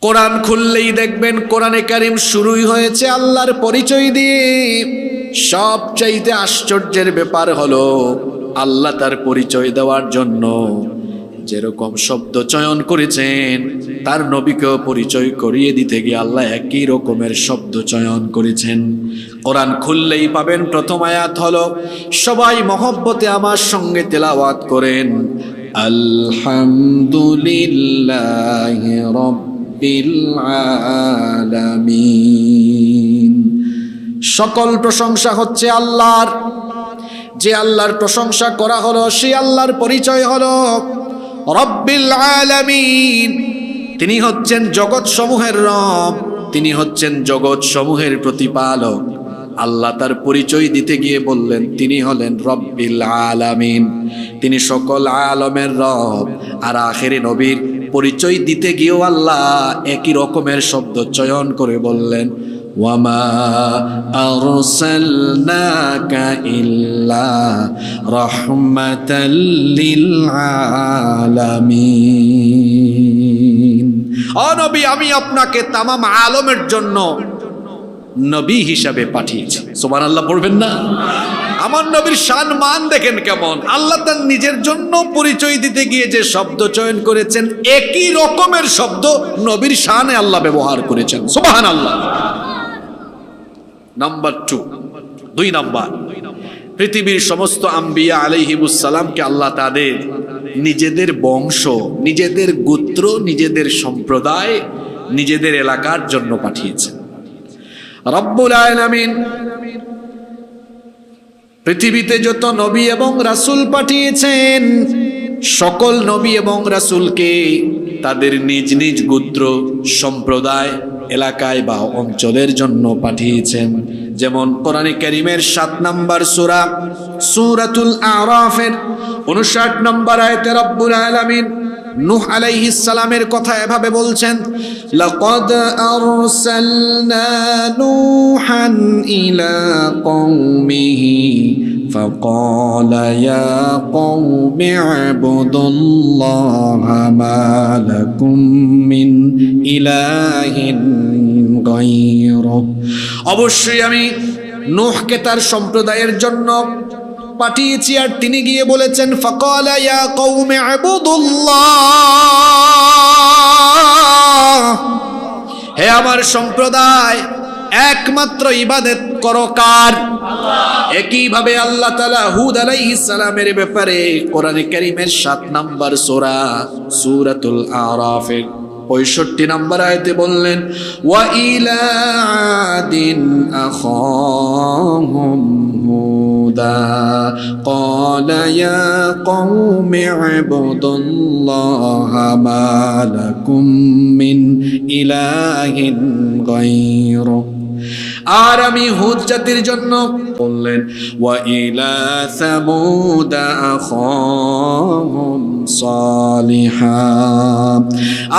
কোরআন খুললেই দেখবেন কোরআনে কারিম শুরুই হয়েছে আল্লাহর পরিচয় দিয়ে। সবচাইতে আশ্চর্যের ব্যাপার হলো আল্লাহ তার পরিচয় দেওয়ার জন্য যেরকম শব্দ চয়ন করেছেন, তার নবীকেও পরিচয় করিয়ে দিতে গিয়ে আল্লাহ একই রকমের শব্দ চয়ন করেছেন। কোরআন খুললেই পাবেন প্রথম আয়াত হলো, সবাই মহব্বতে আমার সঙ্গে তেলাওয়াত করেন, আলহামদুলিল্লাহি রাব্বিল আলামিন। সকল প্রশংসা হচ্ছে আল্লাহর। যে আল্লাহর প্রশংসা করা হলো সেই আল্লাহর পরিচয় হলো রব্বিল আলামিন। তিনি হচ্ছেন জগৎ সমূহের রব, তিনি হচ্ছেন জগৎ সমূহের প্রতিপালক। আল্লাহ তার পরিচয় দিতে গিয়ে বললেন তিনি হলেন রব্বিল আলামিন, তিনি সকল আলমের রব। আর আখেরে নবীর পরিচয় দিতে গিয়েও আল্লাহ একই রকমের শব্দ চয়ন করে বললেন, ওয়ামা আরসালনাকা ইল্লা রাহমাতাল লিল আলামিন। ও নবী, আমি আপনাকে তামাম আলমের জন্য নবী হিসাবে পাঠিয়েছি। সুবহানাল্লাহ পড়বেন না? আমার নবীর শান মান দেখেন কেমন। আল্লাহ তার নিজের জন্য পরিচয় দিতে গিয়ে যে শব্দ চয়ন করেছেন, একই রকমের শব্দ নবীর শানে আল্লাহ ব্যবহার করেছেন। সুবহানাল্লাহ। নাম্বার 2 নাম্বার, পৃথিবীর সমস্ত আম্বিয়া আলাইহিমুস সালামকে আল্লাহ তাদের নিজেদের বংশ, নিজেদের গোত্র, নিজেদের সম্প্রদায়, নিজেদের এলাকার জন্য পাঠিয়েছেন। রব্বুল আলামিন পৃথিবীতে যত নবী এবং রাসূল পাঠিয়েছেন, সকল নবী এবং রাসূলকে তাদের নিজ নিজ গোত্র, সম্প্রদায়, এলাকায় বা অঞ্চলের জন্য পাঠিয়েছেন। যেমন কোরআনে কারীমের 7 নম্বর সূরা সূরাতুল আরাফের 59 নম্বর আয়াতে রব্বুল আলামিন নূহ আলাইহিস সালামের কথা এভাবে বলছেন, লাকাদ আরসালনা নূহান ইলা কওমিহি ফাকালা ইয়া কওমি ইবুদুল্লাহা মা লাকুম মিন ইলাহিন গায়রুহু। অবশ্যই আমি নূহকে তার সম্প্রদায়ের জন্য পাঠিয়েছি, আর তিনি গিয়ে বলেছেন, ফাকালা ইয়া কওমি ইবুদুল্লাহ, হে আমার সম্প্রদায়, একমাত্র ইবাদত করো কার? একইভাবে আল্লাহ তাআলা হুদ আলাইহিস সালামের ব্যাপারে কোরআনে কারীমের 7 নম্বর সূরা সূরাতুল আরাফের 65 নম্বর আয়াতে বললেন, ওয়া ইলা আদিন আখাহুম হুদা ক্বালা ইয়া কওমি ইবুদুল্লাহা মা লাকুম মিন ইলাহিন গায়রুহু। আর আমি হুদ জাতির জন্য বললেন, ওয়া ইলা সামুদ আখাহুম সালিহা,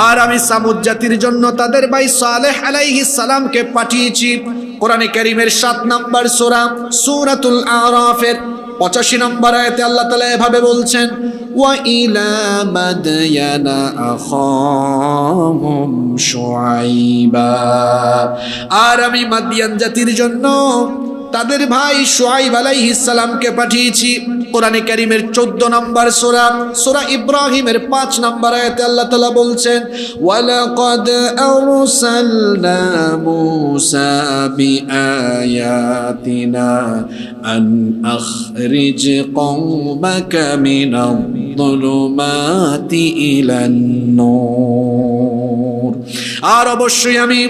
আর আমি সামুদ জাতির জন্য তাদের ভাই সালেহ আলাইহিস সালামকে পাঠিয়েছি। কোরআনে কারীমের 7 নম্বর সূরা সূরাতুল আরাফের 85 নম্বর আয়াতে আল্লাহ তাআলা এভাবে বলছেন, ওয়া ইলা মাদয়ানা আখাহুম শুআইবা, আর আমি মাদিয়ান জাতির জন্য তাদের ভাই শুআইব আলাইহিস সালামকে পাঠিয়েছি। কোরআনে কারীমের 14 নম্বর সূরা সূরা ইব্রাহিমের 5 নম্বর আয়াতে আল্লাহ তাআলা বলছেন, ওয়ালাকাদ আরসালনা মূসা বিআয়াতিনা আন আখরিজ কওমাকা মিনায-যুলুমাতি ইলান নূর। আর অবশ্যই আমি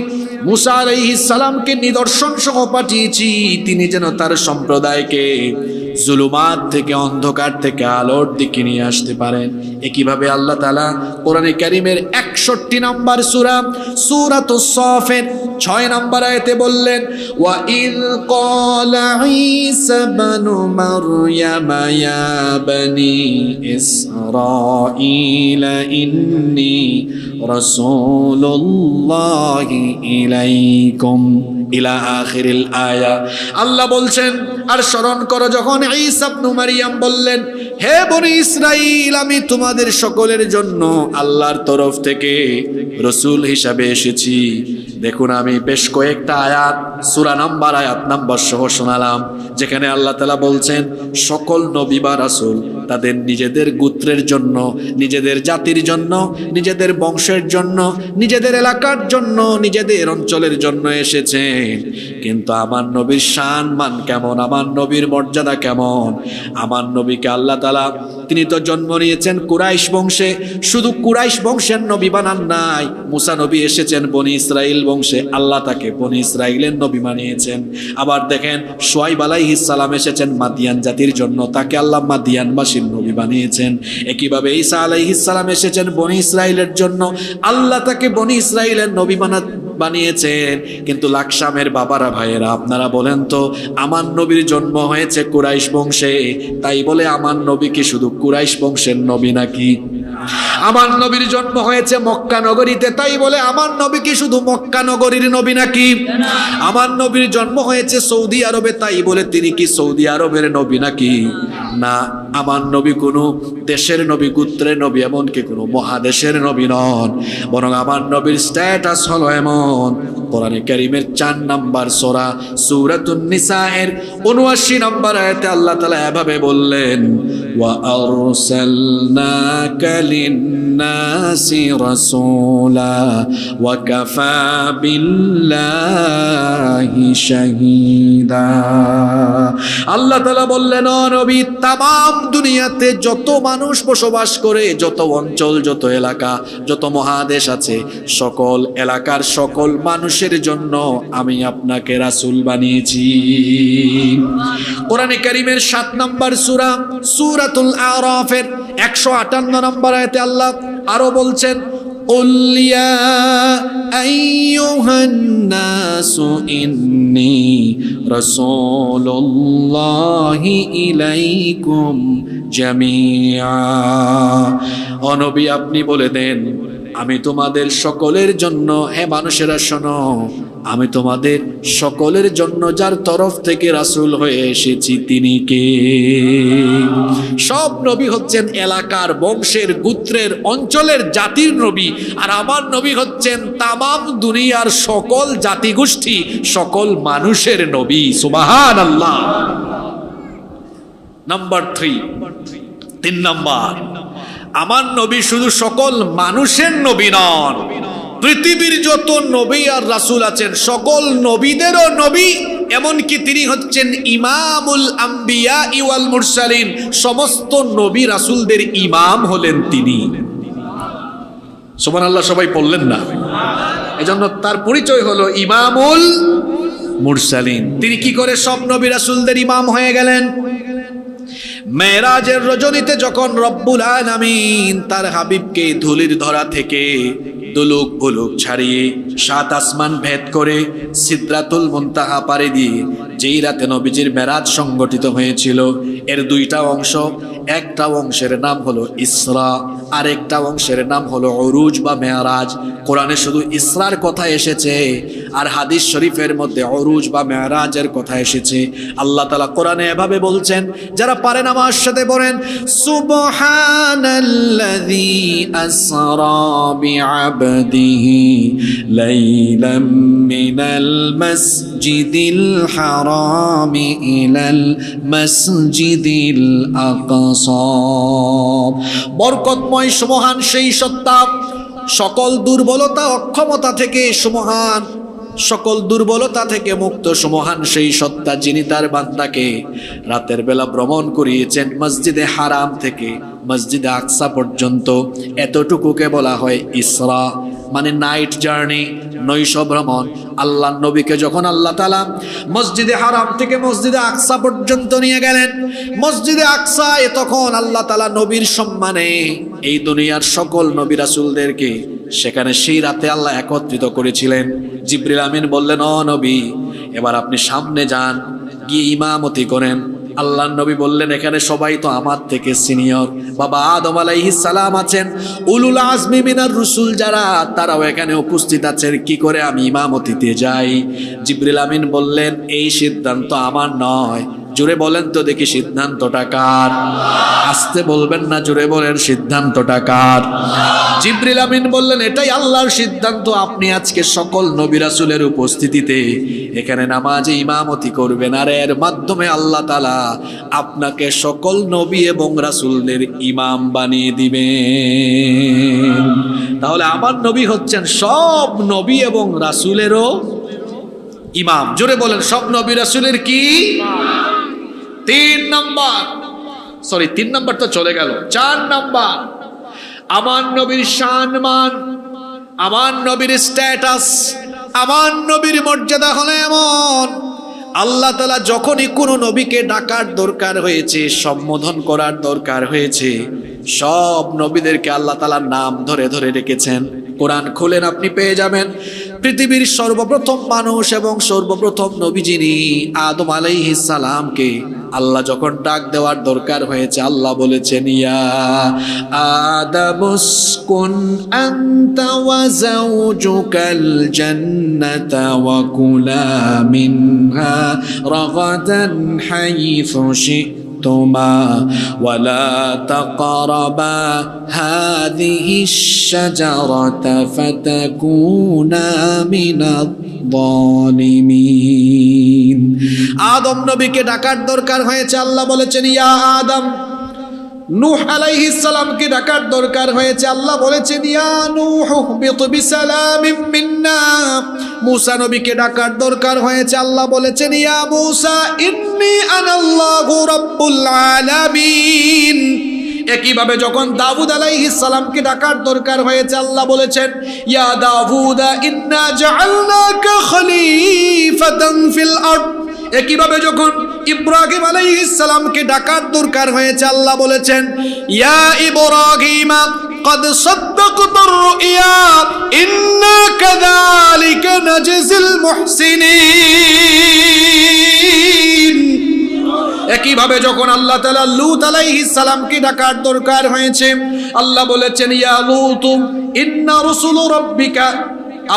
মূসা আলাইহিস সালামকে নিদর্শন সহ পাঠিয়েছি, তিনি যেন তার সম্প্রদায়কে জুলুমাত থেকে, অন্ধকার থেকে আলোর দিকে নিয়ে আসতে পারেন। একইভাবে আল্লাহ তাআলা কোরআনে কারীমের 61 নম্বর সূরা সূরাতুস সাফের 6 নম্বর আয়াতে বললেন ওয়া ইয ক্বালা ঈসা ইবনু মারইয়াম ইয়া বানি ইসরাঈলা ইন্নী রাসূলুল্লাহি ইলাইকুম ইলা আখিরিল আয়া। আল্লাহ বলছেন আর স্মরণ করো যখন ঈসা ইবনে মারইয়াম বললেন হে বনি ইসরাইল আমি তোমাদের সকলের জন্য আল্লাহর তরফ থেকে রাসূল হিসাবে এসেছি। দেখুন আমি বেশ কয়েকটা আয়াত সূরা নাম্বার আয়াত নাম্বার সহ শোনালাম যেখানে আল্লাহ তাআলা বলছেন সকল নবী বা রাসূল তাদের নিজেদের গোত্রের জন্য, নিজেদের জাতির জন্য, নিজেদের বংশের জন্য, নিজেদের এলাকার জন্য, নিজেদের অঞ্চলের জন্য এসেছেন। কিন্তু আমার নবীর শান মান কেমন, আমার নবীর মর্যাদা কেমন? আমার নবীকে আল্লাহ তাআলা তিনি তো জন্ম নিয়েছেন কুরাইশ বংশে, শুধু কুরাইশ বংশের নবী বানান নাই। মুসা নবী এসেছেন বনি ইসরাইল বংশে, আল্লাহ তাকে বনি ইসরাইলের নবী বানিয়েছেন। আবার দেখেন শুআয়ব আলাইহিস সালাম এসেছেন মাদিয়ান জাতির জন্য, তাকে আল্লাহ মাদিয়ানবাসীর নবী বানিয়েছেন। একইভাবে ঈসা আলাইহিস সালাম এসেছেন বনি ইসরাইলের জন্য, আল্লাহ তাকে বনি ইসরাইলের নবী বানিয়েছেন। কিন্তু লাকসামের বাবারা ভাইয়েরা আপনারা বলেন তো আমার নবীর জন্ম হয়েছে কুরাইশ বংশে, তাই বলে আমার নবী কি শুধু কুরাইশ বংশের নবী নাকি? আমার নবীর জন্ম হয়েছে মক্কা নগরীতে, তাই বলে আমার নবী কি শুধু মক্কা নগরীর নবী নাকি? আমার নবীর জন্ম হয়েছে সৌদি আরবে, তাই বলে তিনি কি সৌদি আরবের নবী নাকি? না, আমার নবী কোনো দেশের নবী, গোত্রের নবী, এমনকি কোনো মহাদেশের নবী নন। বরং আমার নবীর স্ট্যাটাস হলো এমন, কোরআনে কারীমের 4 নাম্বার সূরা সূরাতুন নিসা এর ৭৯ নম্বর আয়াতে আল্লাহ তাআলা এভাবে বললেন ওয়া আরসালনাকা লিন-নাসি রাসূলা ওয়া কাফা বিল্লাহি শাহীদা। আল্লাহ তাআলা বললেন ও নবী তামাম দুনিয়াতে যত মানুষ বসবাস করে, যত অঞ্চল, যত এলাকা, যত মহাদেশ আছে, সকল এলাকার সকল মানুষের জন্য আমি আপনাকে রাসূল বানিয়েছি। কোরআনে কারীমের 7 নম্বর সূরা সূরাতুল আরাফের 158 নম্বর আয়াতে আল্লাহ আরো বলছেন قل يا أيها الناس إني رسول الله إليكم جميعا। ও নবী আপনি বলে দেন আমি তোমাদের সকলের জন্য, হে মানুষেরা শোনো, আমি তোমাদের সকলের জন্য যার তরফ থেকে রাসূল হয়ে এসেছি তিনি কে? সব নবী হচ্ছেন এলাকার, বংশের, গোত্রের, অঞ্চলের, জাতির নবী, আর আমার নবী হচ্ছেন তামাম দুনিয়ার সকল জাতিগোষ্ঠী, সকল মানুষের নবী। সুবহানাল্লাহ। নাম্বার 3 নাম্বার, আমার নবী শুধু সকল মানুষের নবী নন, পৃথিবীর যত নবী আর রাসূল আছেন সকল নবীদেরও নবী, এমনকি তিনি হচ্ছেন ইমামুল আম্বিয়া ওয়াল মুরসালিন, সমস্ত নবী রাসূলদের ইমাম হলেন তিনি। সুবহানাল্লাহ, সবাই পড়লেন না? এজন্য তার পরিচয় হলো ইমামুল মুরসালিন। তিনি কি করে সব নবী রাসূলদের ইমাম হয়ে গেলেন? মেরাজের রজনীতে যখন রব্বুল আলামিন তার হাবিবকে ধুলির ধরা থেকে দুলুক ভুলুক ছাড়িয়ে 7 আসমান ভেদ করে সিদরাতুল মুনতাহা পাড়ি দিয়ে যেই রাতে নবীজির মেরাজ সংগঠিত হয়েছিল, এর 2টা অংশ। একটা অংশের নাম হলো ইসরা, আর একটা অংশের নাম হলো উরুজ বা মেরাজ। কোরআনে শুধু ইসরার কথা এসেছে, আর হাদিস শরীফের মধ্যে উরুজ বা মেরাজের কথা এসেছে। আল্লাহ তাআলা কোরআনে এভাবে বলছেন, যারা পারেন আমার সাথে বলেন সুবহানাল্লাযী আসরা বিআবদিহি লাইলাম মিনাল মাসজিদিল হারামি ইলাল মাসজিদিল আকসা। বরকতময় সুমহান সেই সত্তা, সকল দুর্বলতা অক্ষমতা থেকে সুমহান, সকল দুর্বলতা থেকে মুক্ত সুমহান সেই সত্তা, যিনি তার বান্দাকে রাতের বেলা ভ্রমণ করিয়েছেন মসজিদে হারাম থেকে মসজিদে আকসা পর্যন্ত। এতটুকুকে বলা হয় ইসরা, মানে নাইট জার্নি, নৈশ ভ্রমণ। আল্লাহ নবীকে যখন আল্লাহ তাআলা মসজিদে হারাম থেকে মসজিদে আকসা পর্যন্ত নিয়ে গেলেন, মসজিদে আকসায় তখন আল্লাহ তাআলা নবীর সম্মানে এই দুনিয়ার সকল নবী রাসূলদেরকে সেখানে সেই রাতে আল্লাহ একত্রিত করেছিলেন। জিবরিল আমিন বললেন, ও নবী, এবার আপনি সামনে যান, গিয়ে ইমামতি করেন। আল্লাহর নবী বললেন, এখানে সবাই তো আমার থেকে সিনিয়র, বাবা আদম আলাইহিস সালাম আছেন, উলুল আজমি মিনার রসুল যারা, তারাও এখানে উপস্থিত আছেন, কি করে আমি ইমামতিতে যাই? জিবরিল আমিন বললেন, এই সিদ্ধান্ত আমার নয়। জোরে বলেন তো দেখি, সিদ্ধান্তটা কার? আস্তে বলবেন না, জোরে বলেন, সিদ্ধান্তটা কার? জিবরিল আমিন বললেন, এটাই আল্লাহর সিদ্ধান্ত। আপনি আজকে সকল নবী রাসূলের উপস্থিতিতে এখানে নামাজে ইমামতি করবেন, আর এর মাধ্যমে আল্লাহ তাআলা আপনাকে সকল নবী এবং রাসূলদের ইমাম বানিয়ে দিবেন। তাহলে আমার নবী হচ্ছেন সব নবী এবং রাসূলেরও ইমাম। জোরে বলেন, সব নবী রাসূলের কি? 3 নাম্বার তো চলে গেল। 4 নাম্বার, আমার নবীর সম্মান, আমার নবীর স্ট্যাটাস, আমার নবীর মর্যাদা হলো এমন, আল্লাহ তাআলা যখনই কোনো নবীকে ডাকার দরকার হয়েছে, সম্বোধন করার দরকার হয়েছে, সব নবীদেরকে আল্লাহ তাআলা নাম ধরে ধরে রেখেছেন। কোরআন খুলেন, আপনি পেয়ে যাবেন পৃথিবীর সর্বপ্রথম মানুষ এবং সর্বপ্রথম নবী যিনি, আদম আলাইহিস সালামকে আল্লাহ যখন ডাক দেওয়ার দরকার হয়েছে, আল্লাহ বলেছেন, ইয়া আদামুসকুন আনতা ওয়া যাওজুকাল জান্নাতা ওয়া কুলা মিনহা রাগাদান হাইথু শি'তুমা ওয়া লা তাকরাবা হাযিহিশ শাজারাতা ফাতাকুনা মিনাদ যালিমিন। আদম নবীকে ডাকার দরকার হয়েছে, আল্লাহ বলেছেন, ইয়া আদম। নূহ আলাইহিস সালামকে ডাকার দরকার হয়েছে, আল্লাহ বলেছেন, ইয়া নূহ বিত বিসালামিন মিন্না। মূসা নবীকে ডাকার দরকার হয়েছে, আল্লাহ বলেছেন, ইয়া মূসা ইন্নী আনাল্লাহু রাব্বুল আলামিন। একইভাবে যখন দাউদ আলাইহিস সালামকে ডাকার দরকার হয়েছে, আল্লাহ বলেছেন, ইয়া দাউদ ইন্না জাআলনাকা খলিফাতান ফিল আরদ। একইভাবে যখন ইব্রাহিম আলাইহিস সালামকে ডাকার দরকার হয়েছে, আল্লাহ বলেছেন, ইয়া ইব্রাহিম قد صدقت الرؤيا إنا كذلك نجزي المحسنين। একইভাবে যখন আল্লাহ তাআলা লূত আলাইহিস সালামকে ডাকার দরকার হয়েছে, আল্লাহ বলেছেন, ইয়া লূত ইন্না রাসূল রাব্বিকা।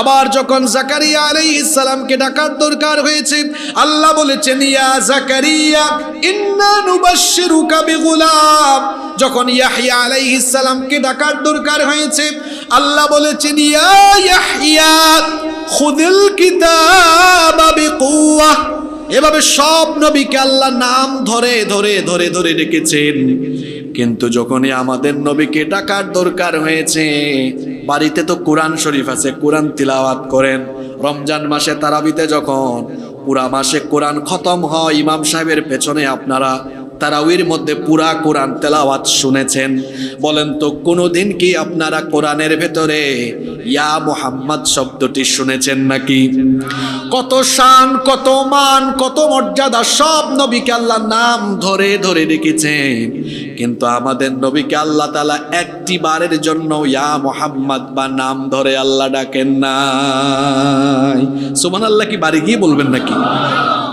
আবার যখন জাকারিয়া আলাইহিস সালামকে ডাকার দরকার হয়েছে, আল্লাহ বলেছেন, ইয়া জাকারিয়া ইন্না নুবাশশিরুকা বিগুলাম। যখন ইয়াহইয়া আলাইহিস সালামকে ডাকার দরকার হয়েছে, আল্লাহ বলেছেন, ইয়া ইয়াহইয়া খুযিল কিতাবা বিকুওয়া। এভাবে সব নবীকে আল্লাহ নাম ধরে ধরে ধরে ধরে ডেকেছেন। কিন্তু যখনই আমাদের নবীকে ডাকার দরকার হয়েছে, বাড়িতে তো কোরআন শরীফ আছে, কোরআন তিলাওয়াত করেন। রমজান মাসে তারাবিতে যখন পুরা মাসে কোরআন খতম হয়, ইমাম সাহেবের পেছনে আপনারা তারাবির মধ্যে পুরা কোরআন তেলাওয়াত শুনেছেন। বলেন তো কোনোদিন কি আপনারা কোরআনের ভেতরে ইয়া মুহাম্মদ শব্দটি শুনেছেন নাকি? কত শান, কত মান, কত মর্যাদা, সব নবীকে আল্লাহ নাম ধরে ধরে রেখেছেন। কিন্তু আমাদের নবীকে আল্লাহ তাআলা একটি বারের জন্য ইয়া মুহাম্মদ বা নাম ধরে আল্লাহ ডাকেন নাই। সুবহানাল্লাহ কি বাড়ি গিয়ে বলবেন নাকি?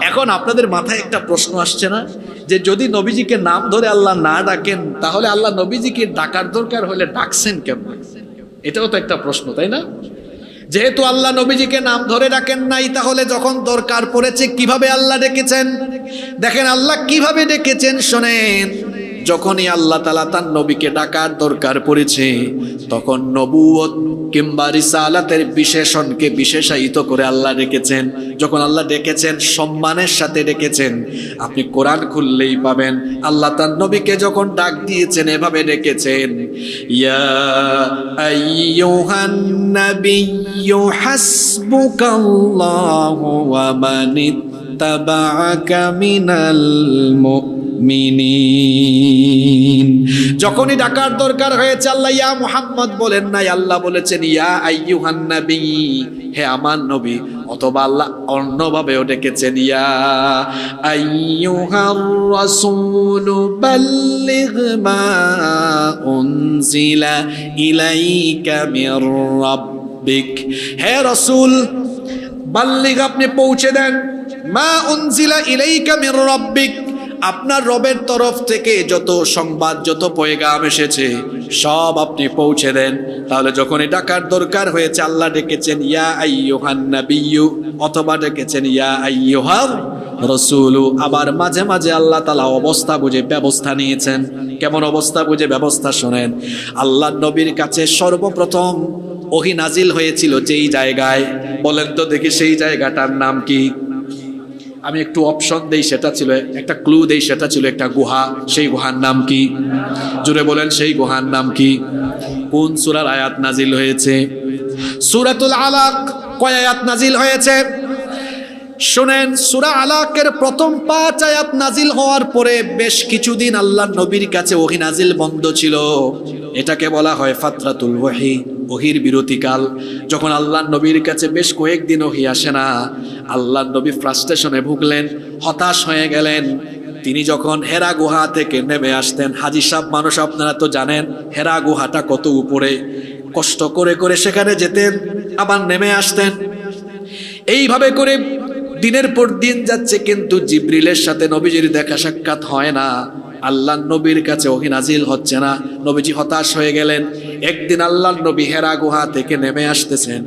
এখন আপনাদের মাথায় একটা প্রশ্ন আসছে না, যে যদি নবীজিকে নাম ধরে আল্লাহ না ডাকেন, তাহলে আল্লাহ নবীজিকে ডাকার দরকার হলে ডাকছেন কেমন? এটাও তো একটা প্রশ্ন, তাই না? যেহেতু আল্লাহ নবীজিকে নাম ধরে ডাকেন নাই, তাহলে যখন দরকার পড়েছে কিভাবে আল্লাহ ডেকেছেন? দেখেন আল্লাহ কিভাবে ডেকেছেন, শোনেন। যখনই আল্লাহ তাআলা তার নবীকে ডাকার দরকার পড়েছে, তখন নবুয়ত কিংবা রিসালাতের বিশেষণকে বিশেষায়িত করে আল্লাহ ডেকেছেন। যখন আল্লাহ ডেকেছেন, সম্মানের সাথে ডেকেছেন। আপনি কোরআন খুললেই পাবেন আল্লাহ তার নবীকে যখন ডাক দিয়েছেন, এভাবে ডেকেছেন, ইয়া আইয়ুহান নাবিয়্যু হাসবুকাল্লাহু ওয়া মানিত্তাবা'আকা মিনাল মুমিনিন। মুমিনিন। যখনই ডাকার দরকার হয়েছে আল্লাহ ইয়া মুহাম্মদ বলেন নাই, আল্লাহ বলেছেন ইয়া আইয়ুহান নবী, হে আমার নবী। অথবা আল্লাহ অন্যভাবেও ডেকেছেন ইয়া আইয়ুহার রাসূলু বাল্লিগ মা উনজিলা ইলাইকা মির রাব্বিক, হে রাসূল বাল্লিগ আপনি পৌঁছে দেন, মা উনজিলা ইলাইকা মির রাব্বিক, আপনার রবের তরফ থেকে যত সংবাদ যত পয়গাম এসেছে সব আপনি পৌঁছে দেন। তাহলে যখনই ডাকার দরকার হয়েছে আল্লাহ ডেকেছেন ইয়া আইয়ুহান নাবিয়্যু, অথবা ডেকেছেন ইয়া আইয়ুহার রাসূলু। আবার মাঝে মাঝে আল্লাহ তাআলা অবস্থা বুঝে ব্যবস্থা নিয়েছেন। কেমন অবস্থা বুঝে ব্যবস্থা শোনেন। আল্লাহর নবীর কাছে সর্বপ্রথম ওহী নাজিল হয়েছিল যেই জায়গায়, বলেন তো দেখি সেই জায়গাটার নাম কি? আমি একটু অপশন দেই, সেটা ছিল একটা ক্লু দেই, সেটা ছিল একটা গুহা। সেই গুহার নাম কি? জুড়ে বলেন সেই গুহার নাম কি? কোন সূরার আয়াত নাজিল হয়েছে? সূরাতুল আলাক। কয় আয়াত নাজিল হয়েছে শুনেন। সূরা আলাকের প্রথম 5 আয়াত নাজিল হওয়ার পরে বেশ কিছুদিন আল্লাহর নবীর কাছে ওহী নাজিল বন্ধ ছিল। এটাকে বলা হয় ফাতরাতুল ওহী, ওহীর বিরতিকাল। যখন আল্লাহর নবীর কাছে বেশ কয়েকদিন ওহী আসে না, আল্লাহর নবী ফ্রাস্ট্রেশনে ভুগলেন, হতাশ হয়ে গেলেন। তিনি যখন হেরা গুহা থেকে নেমে আসতেন, হাজী সাহেব মানুষ আপনারা তো জানেন হেরা গুহাটা কত উপরে, কষ্ট করে করে সেখানে যেতেন আবার নেমে আসতেন। এইভাবে করে দিনের পর দিন যাচ্ছে, কিন্তু জিবরিলের সাথে নবীজির দেখা সাক্ষাৎ হয় না। আল্লাহর নবীর কাছে ওহী নাজিল হচ্ছে না। নবীজি হতাশ হয়ে গেলেন। একদিন আল্লাহর নবী হেরা গুহা থেকে নেমে আসতেছেন,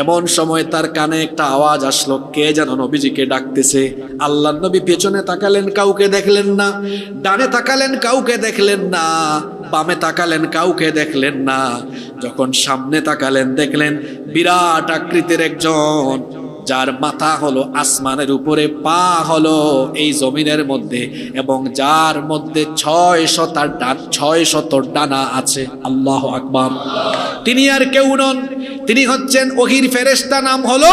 এমন সময় তার কানে একটা আওয়াজ আসলো, কে যেন নবীজিকে ডাকতেছে। আল্লাহর নবী পেছনে তাকালেন, কাউকে দেখলেন না। ডানে তাকালেন, কাউকে দেখলেন না। বামে তাকালেন, কাউকে দেখলেন না। যখন সামনে তাকালেন, দেখলেন বিরাট আকৃতির একজন, যার মাথা হলো আসমানের উপরে, পা হলো এই জমিনের মধ্যে, এবং যার মধ্যে 600 ডানা আছে। আল্লাহু আকবার। তিনি আর কেউ নন, তিনি হচ্ছেন ওহীর ফেরেশতা, নাম হলো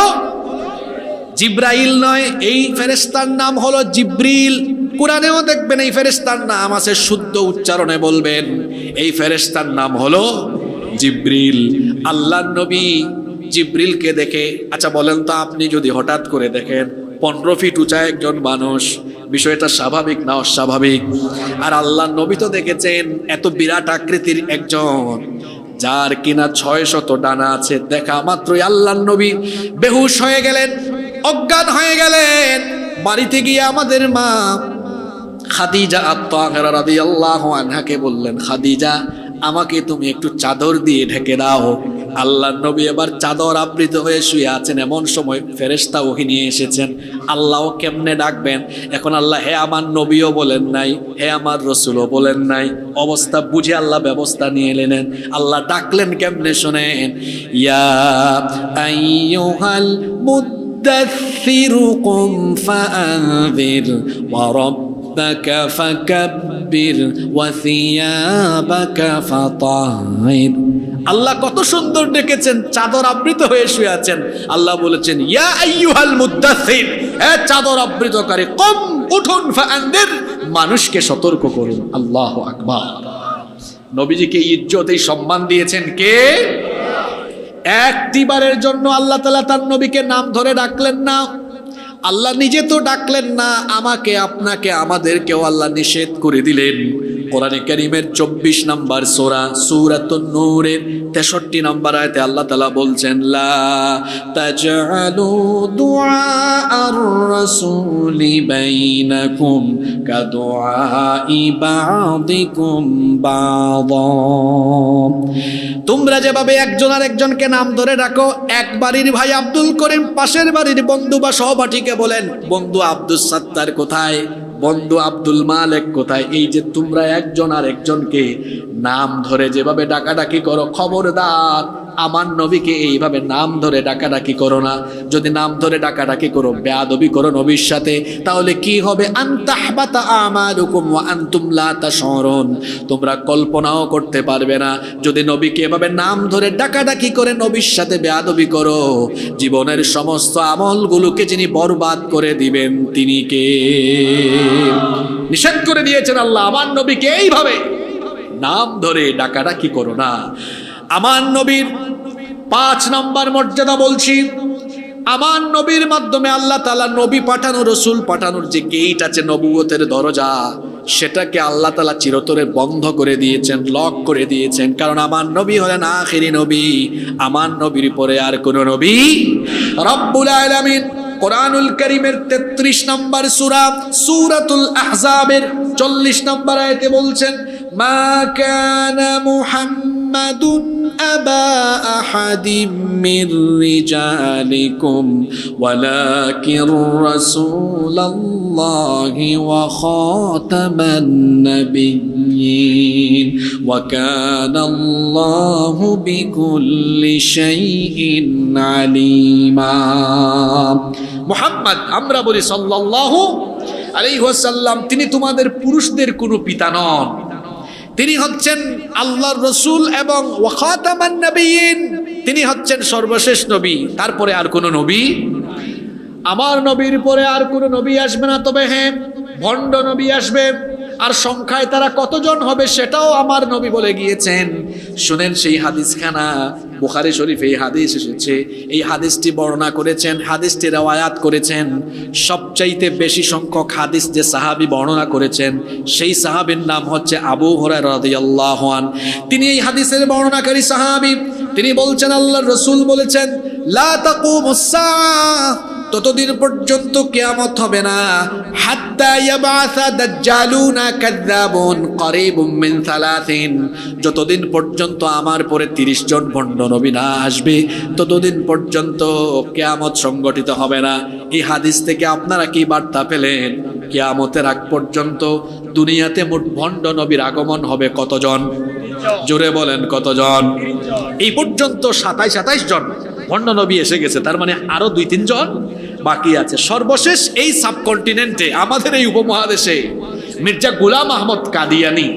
জিব্রাইল নয়, এই ফেরেশতার নাম হলো জিব্রিল। কুরআনেও দেখবেন এই ফেরেশতার নাম আছে, শুদ্ধ উচ্চারণে বলবেন এই ফেরেশতার নাম হলো জিব্রিল। আল্লাহর নবী জিব্রিলকে দেখে, আচ্ছা বলেন তো আপনি যদি হঠাৎ করে দেখেন 15 ফিট উঁচা একজন মানুষ, বিষয়টা স্বাভাবিক না অস্বাভাবিক? আর আল্লাহর নবী তো দেখেছেন এত বিরাট আকৃতির একজন, যার কিনা 600 ডানা আছে। দেখা মাত্রই আল্লাহর নবী বেহুশ হয়ে গেলেন, অজ্ঞান হয়ে গেলেন। বাড়িতে গিয়ে আমাদের মা খাদিজা আত-তাহেরা রাদিয়াল্লাহু আনহাকে বললেন, খাদিজা আমাকে তুমি একটু চাদর দিয়ে ঢেকে দাও। আল্লাহর নবী এবার চাদর আবৃত হয়ে শুয়ে আছেন। এমন সময় ফেরেশতা ওহী নিয়ে এসেছেন। আল্লাহও কেমনে ডাকবেন এখন? আল্লাহ হে আমার নবীও বলেন নাই, হে আমার রাসূলও বলেন নাই। অবস্থা বুঝে আল্লাহ ব্যবস্থা নিয়ে এলেন। আল্লাহ ডাকলেন কেমনে শোনেন, ইয়া আইয়ুহাল মুদ্দাথিরু কুম ফাআনযির ওয়া রাব্বাকা ফাকাব্বির ওয়া থিয়াবাকা ফাতাহির। আল্লাহ কত সুন্দর ডেকেছেন, চাদর আবৃত হয়ে শুয়ে আছেন। আল্লাহ বলেছেন ইয়া আইয়ুহাল মুদ্দাথির, হে চাদর আবৃতকারী, কুম উঠুন, ফাআনযির মানুষকে সতর্ক করুন। আল্লাহু আকবার। নবীজিকে ইজ্জত এই সম্মান দিয়েছেন কে? একটিবারের জন্য আল্লাহ তাআলা তার নবীকে নাম ধরে ডাকলেন না। আল্লাহ নিজে তো ডাকলেন না, আমাকে আপনাকে আমাদেরকেও আল্লাহ নিষেধ করে দিলেন। কোরআনে কারীমের 24 নম্বর সূরা সূরাতুন নূরের 63 নম্বর আয়াতে আল্লাহ তাআলা বলছেন, লা তাজআলু দুআআর রাসূলি বাইনাকুম কাদুআই বা'দিকুম বা'দা। তোমরা যেভাবে একজন আরেকজনকে নাম ধরে ডাকো, এক বাড়ির ভাই আব্দুল করিম পাশের বাড়ির বন্ধু বা সহপাঠীকে বলেন, বন্ধু আব্দুস সাত্তার কোথায়, বন্ধু আব্দুল মালেক কোথায়? এই যে তোমরা একজন আর একজনকে নাম ধরে যেভাবে ডাকাডাকি করো, খবরদার আমার নবীকে এইভাবে নাম ধরে ডাকাডাকি করো না। যদি নাম ধরে ডাকাডাকি করো, বেয়াদবি করো নবীর সাথে, তাহলে কি হবে? আনতাহবাতা আমালুকুম ওয়া আনতুম লা তাশউরুন, তোমরা কল্পনাও করতে পারবে না। যদি নবীকে এভাবে নাম ধরে ডাকাডাকি করে নবীর সাথে বেয়াদবি করো, জীবনের সমস্ত আমলগুলোকে যিনি বরবাদ করে দিবেন তিনি কে? নিষেধ করে দিয়েছেন আল্লাহ, আমার নবীকে এইভাবে নাম ধরে ডাকাডাকি করো না। আমার নবীর 5 নম্বর মর্যাদা বলছি, আমার নবীর মাধ্যমে আল্লাহ তাআলা নবী পাঠানো, রসুল পাঠানোর যে গেট আছে, নবুয়তের দরজা, সেটাকে আল্লাহ তাআলা চিরতরে বন্ধ করে দিয়েছেন, লক করে দিয়েছেন। কারণ আমার নবী হলেন আখিরি নবী, আমার নবীর পরে আর কোন নবী। রব্বুল আলামিন কোরআনুল কারীমের 33 নম্বর সূরা সূরাতুল আহজাবের 40 নম্বর আয়াতে বলছেন, মা কানা মুহাম্মাদুন আবা আহাদিম মির রিজালিকুম ওয়ালাকিন রাসূলুল্লাহি ওয়া খাতামান নাবিয়্যিন ওয়া কানাল্লাহু বিকুল্লি শাইইন আলিমা। মুহাম্মদ, আমরা বলি সাল্লাল্লাহু আলাইহি ওয়াসাল্লাম, তিনি তোমাদের পুরুষদের কোনো পিতা নন, তিনি হচ্ছেন আল্লাহর রসুল এবং ওয়া খাতামান নাবিয়্যিন, তিনি হচ্ছেন সর্বশেষ নবী, তারপরে আর কোনো নবী, আমার নবীর পরে আর কোনো নবী আসবে না। তবে হ্যাঁ, ভণ্ড নবী আসবে, আর সংখ্যায় তারা কতজন হবে সেটাও আমার নবী বলে গিয়েছেন। শুনেন সেই হাদিসখানা, বুখারী শরীফে এই হাদিস এসেছে, এই হাদিসটি বর্ণনা করেছেন, হাদিসটি রওয়ায়াত করেছেন সবচাইতে বেশি সংখ্যক হাদিস যে সাহাবী বর্ণনা করেছেন, সেই সাহাবীর নাম হচ্ছে আবু হুরায়রা রাদিয়াল্লাহু আনহু। তিনি এই হাদিসের বর্ণনাকারী সাহাবী, তিনি বলছেন আল্লাহর রাসূল বলেছেন, লা তাকুমুস সাআহ, ততদিন পর্যন্ত কিয়ামত হবে না, হাত্তা ইয়াবআসা দাজ্জালুনা কাযযাবুন করিবুম মিন 30, যতদিন পর্যন্ত আমার পরে 30 জন ভণ্ড নবী না আসবে, ততদিন পর্যন্ত কিয়ামত সংগঠিত হবে না। এই হাদিস থেকে আপনারা কি বার্তা পেলেন? কিয়ামতের আগ পর্যন্ত দুনিয়াতে মোট ভণ্ড নবীর আগমন হবে কতজন? জোরে বলেন কতজন? এই পর্যন্ত 27-28 জন ভণ্ড নবী এসে গেছে, তার মানে আরো 2-3 জন বাকি আছে। সর্বশেষ এই সাবকন্টিনেন্টে, আমাদের এই উপমহাদেশে মির্জা গোলাম আহমদ কাদিয়ানি,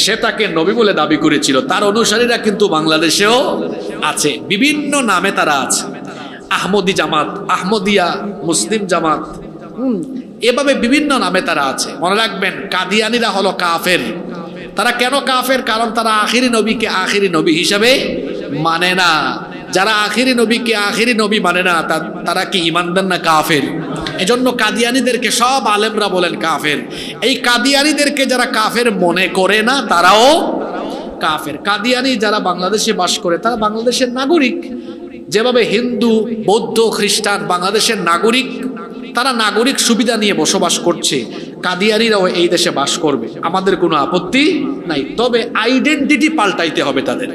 সে তাকে নবী বলে দাবি করেছিল। তার অনুসারীরা কিন্তু বাংলাদেশেও আছে, বিভিন্ন নামে তারা আছে, আহমদি জামাত, আহমদিয়া, মুসলিম জামাত, এভাবে বিভিন্ন নামে তারা আছে। মনে রাখবেন, কাদিয়ানিরা হলো কাফের। তারা কেন কাফের? কারণ তারা আখিরি নবীকে আখিরি নবী হিসাবে মানে না। যারা আখিরি নবীকে আখিরি নবী মানে না, তারা কি ঈমানদার না কাফের? এজন্য কাদিয়ানীদেরকে সব আলেমরা বলেন কাফের। এই কাদিয়ানীদেরকে যারা কাফের মনে করে না, তারাও কাফের। কাদিয়ানী যারা বাংলাদেশে বাস করে, তারা বাংলাদেশের নাগরিক। যেভাবে হিন্দু, বৌদ্ধ, খ্রিস্টান বাংলাদেশের নাগরিক, তারা নাগরিক সুবিধা নিয়ে বসবাস করছে, কাদিয়ানীরাও এই দেশে বাস করবে, আমাদের কোনো আপত্তি নাই। তবে আইডেন্টিটি পাল্টাইতে হবে তাদের,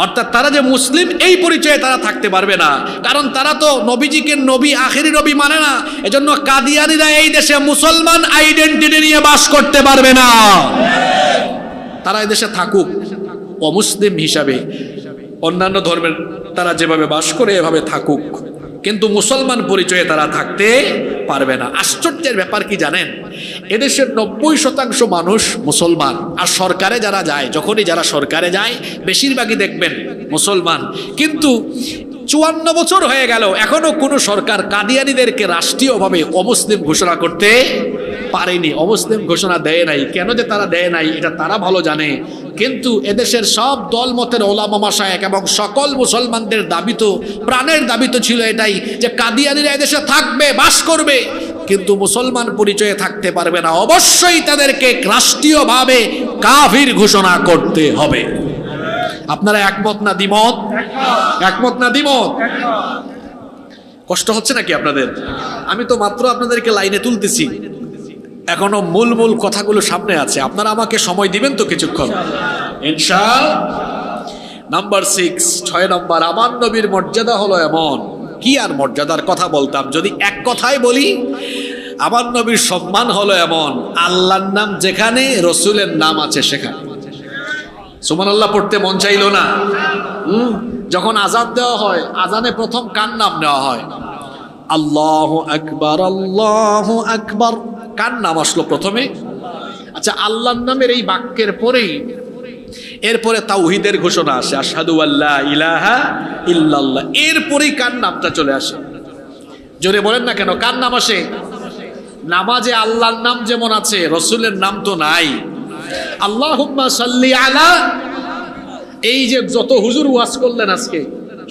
অর্থাৎ তারা যে মুসলিম এই পরিচয়ে তারা থাকতে পারবে না, কারণ তারা তো নবীজিকে নবী, আখেরি নবী মানে না। এজন্য কাদিয়ানীরা এই দেশে মুসলমান আইডেন্টিটি নিয়ে বাস করতে পারবে না। তারা এই দেশে থাকুক অমুসলিম হিসাবে, অন্যান্য ধর্মের তারা যেভাবে বাস করে এভাবে থাকুক, কিন্তু মুসলমান পরিচয়ে তারা থাকতে পারবে না। আশ্চর্যের ব্যাপার কি জানেন? এদেশের 90% মানুষ মুসলমান, আর সরকারে যারা যায়, যখনই যারা সরকারে যায় বেশিরভাগই দেখবেন মুসলমান। কিন্তু 54 বছর হয়ে গেল, এখনো কোনো সরকার কাদিয়ানীদেরকে রাষ্ট্রীয়ভাবে অমুসলিম ঘোষণা করতে পারেনি, অমুসলিম ঘোষণা দেয় নাই। কেন যে তারা দেয় নাই এটা তারা ভালো জানে। কিন্তু এদেশের সব দলমতের ওলামা মাশায়েখ এবং সকল মুসলমানদের দাবি তো, প্রাণের দাবি তো ছিল এটাই যে কাদিয়ানীরা এদেশে থাকবে, বাস করবে, কিন্তু মুসলমান পরিচয়ে থাকতে পারবে না। অবশ্যই তাদেরকে রাষ্ট্রীয়ভাবে কাফির ঘোষণা করতে হবে। আপনারা একমত না দ্বিমত? একমত না দ্বিমত? কষ্ট হচ্ছে নাকি আপনাদের? আমি তো মাত্র আপনাদেরকে লাইনে তুলতেছি, এখনো মূল মূল কথাগুলো সামনে আছে। আপনারা আমাকে সময় দিবেন তো কিছুক্ষণ, ইনশাআল্লাহ। নাম্বার 6 নম্বর, আমার নবীর মর্যাদা হলো এমন। কি আর মর্যাদার কথা বলতাম, যদি এক কথায় বলি, আমার নবীর সম্মান হলো এমন, আল্লাহর নাম যেখানে, রসুলের নাম আছে সেখানে। সুবহানাল্লাহ পড়তে মন চাইলো না? যখন আজান দেওয়া হয়, আজানে প্রথম কার নাম নেওয়া হয়? আল্লাহু আকবার, আল্লাহু আকবার। কার নাম আসলো প্রথমে? আচ্ছা, আল্লাহর নামের এই বাক্যের পরেই এরপরে তাওহীদের ঘোষণা আসে, আশহাদু আল্লা ইলাহা ইল্লাল্লাহ। এরপরেই কার নামটা চলে আসে? জোরে বলেন না কেন, কার নাম আসে? নামাজে আল্লাহর নাম যেমন আছে, রসুলের নাম তো নাই। আল্লাহুম্মা সাল্লি আলা, এই যে যত হুজুর ওয়াজ করলেন আজকে,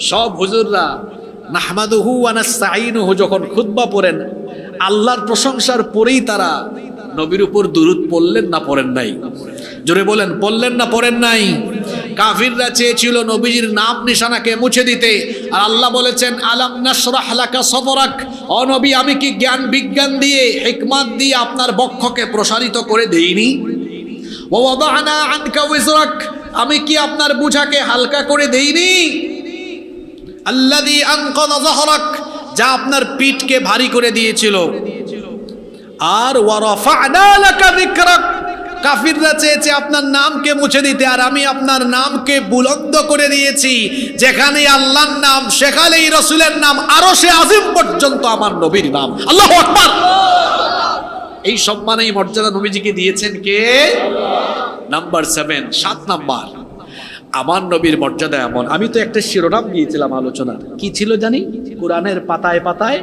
সব হুজুররা নাহমাদুহু ওয়া নাস্তাঈনুহু যখন খুতবা পড়েন, আল্লাহর প্রশংসার পরেই তারা নবীর উপর দুরূদ পড়লেন না পড়েন নাই? জোরে বলেন, পড়লেন না পড়েন নাই? কাফিররা চেয়েছিল নবীজির নাম নিশানাকে মুছে দিতে, আর আল্লাহ বলেছেন আলাম নাশরাহ লাকা সদরাক, ও নবী আমি কি জ্ঞান বিজ্ঞান দিয়ে, হিকমত দিয়ে আপনার বক্ষকে প্রসারিত করে দেইনি? ওয়া ওয়াদানা আনকা ওয়িজরাক, আমি কি আপনার বোঝাকে হালকা করে দেইনি? আল্লাযী আনকাযা যাহরাক, যা আপনার পিঠকে ভারী করে দিয়েছিল। আর ওয়া রাফা'না লাকা যিকরাক, কাফিররা চেয়েছে আপনার নামকে মুছে দিতে, আর আমি আপনার নামকে বুলন্দ করে দিয়েছি। যেখানে আল্লাহর নাম সেখানেই রাসূলের নাম, আরশে আজিম পর্যন্ত আমার নবীর নাম। আল্লাহু আকবার। এই সম্মান এই মর্যাদা নবীজিকে দিয়েছেন কে? নাম্বার 7, 7 নাম্বার, আমার নবীর মর্যাদা এমন। আমি তো একটা শিরোনাম দিয়েছিলাম আলোচনার, কি ছিল জানি? কোরআনের পাতায় পাতায়।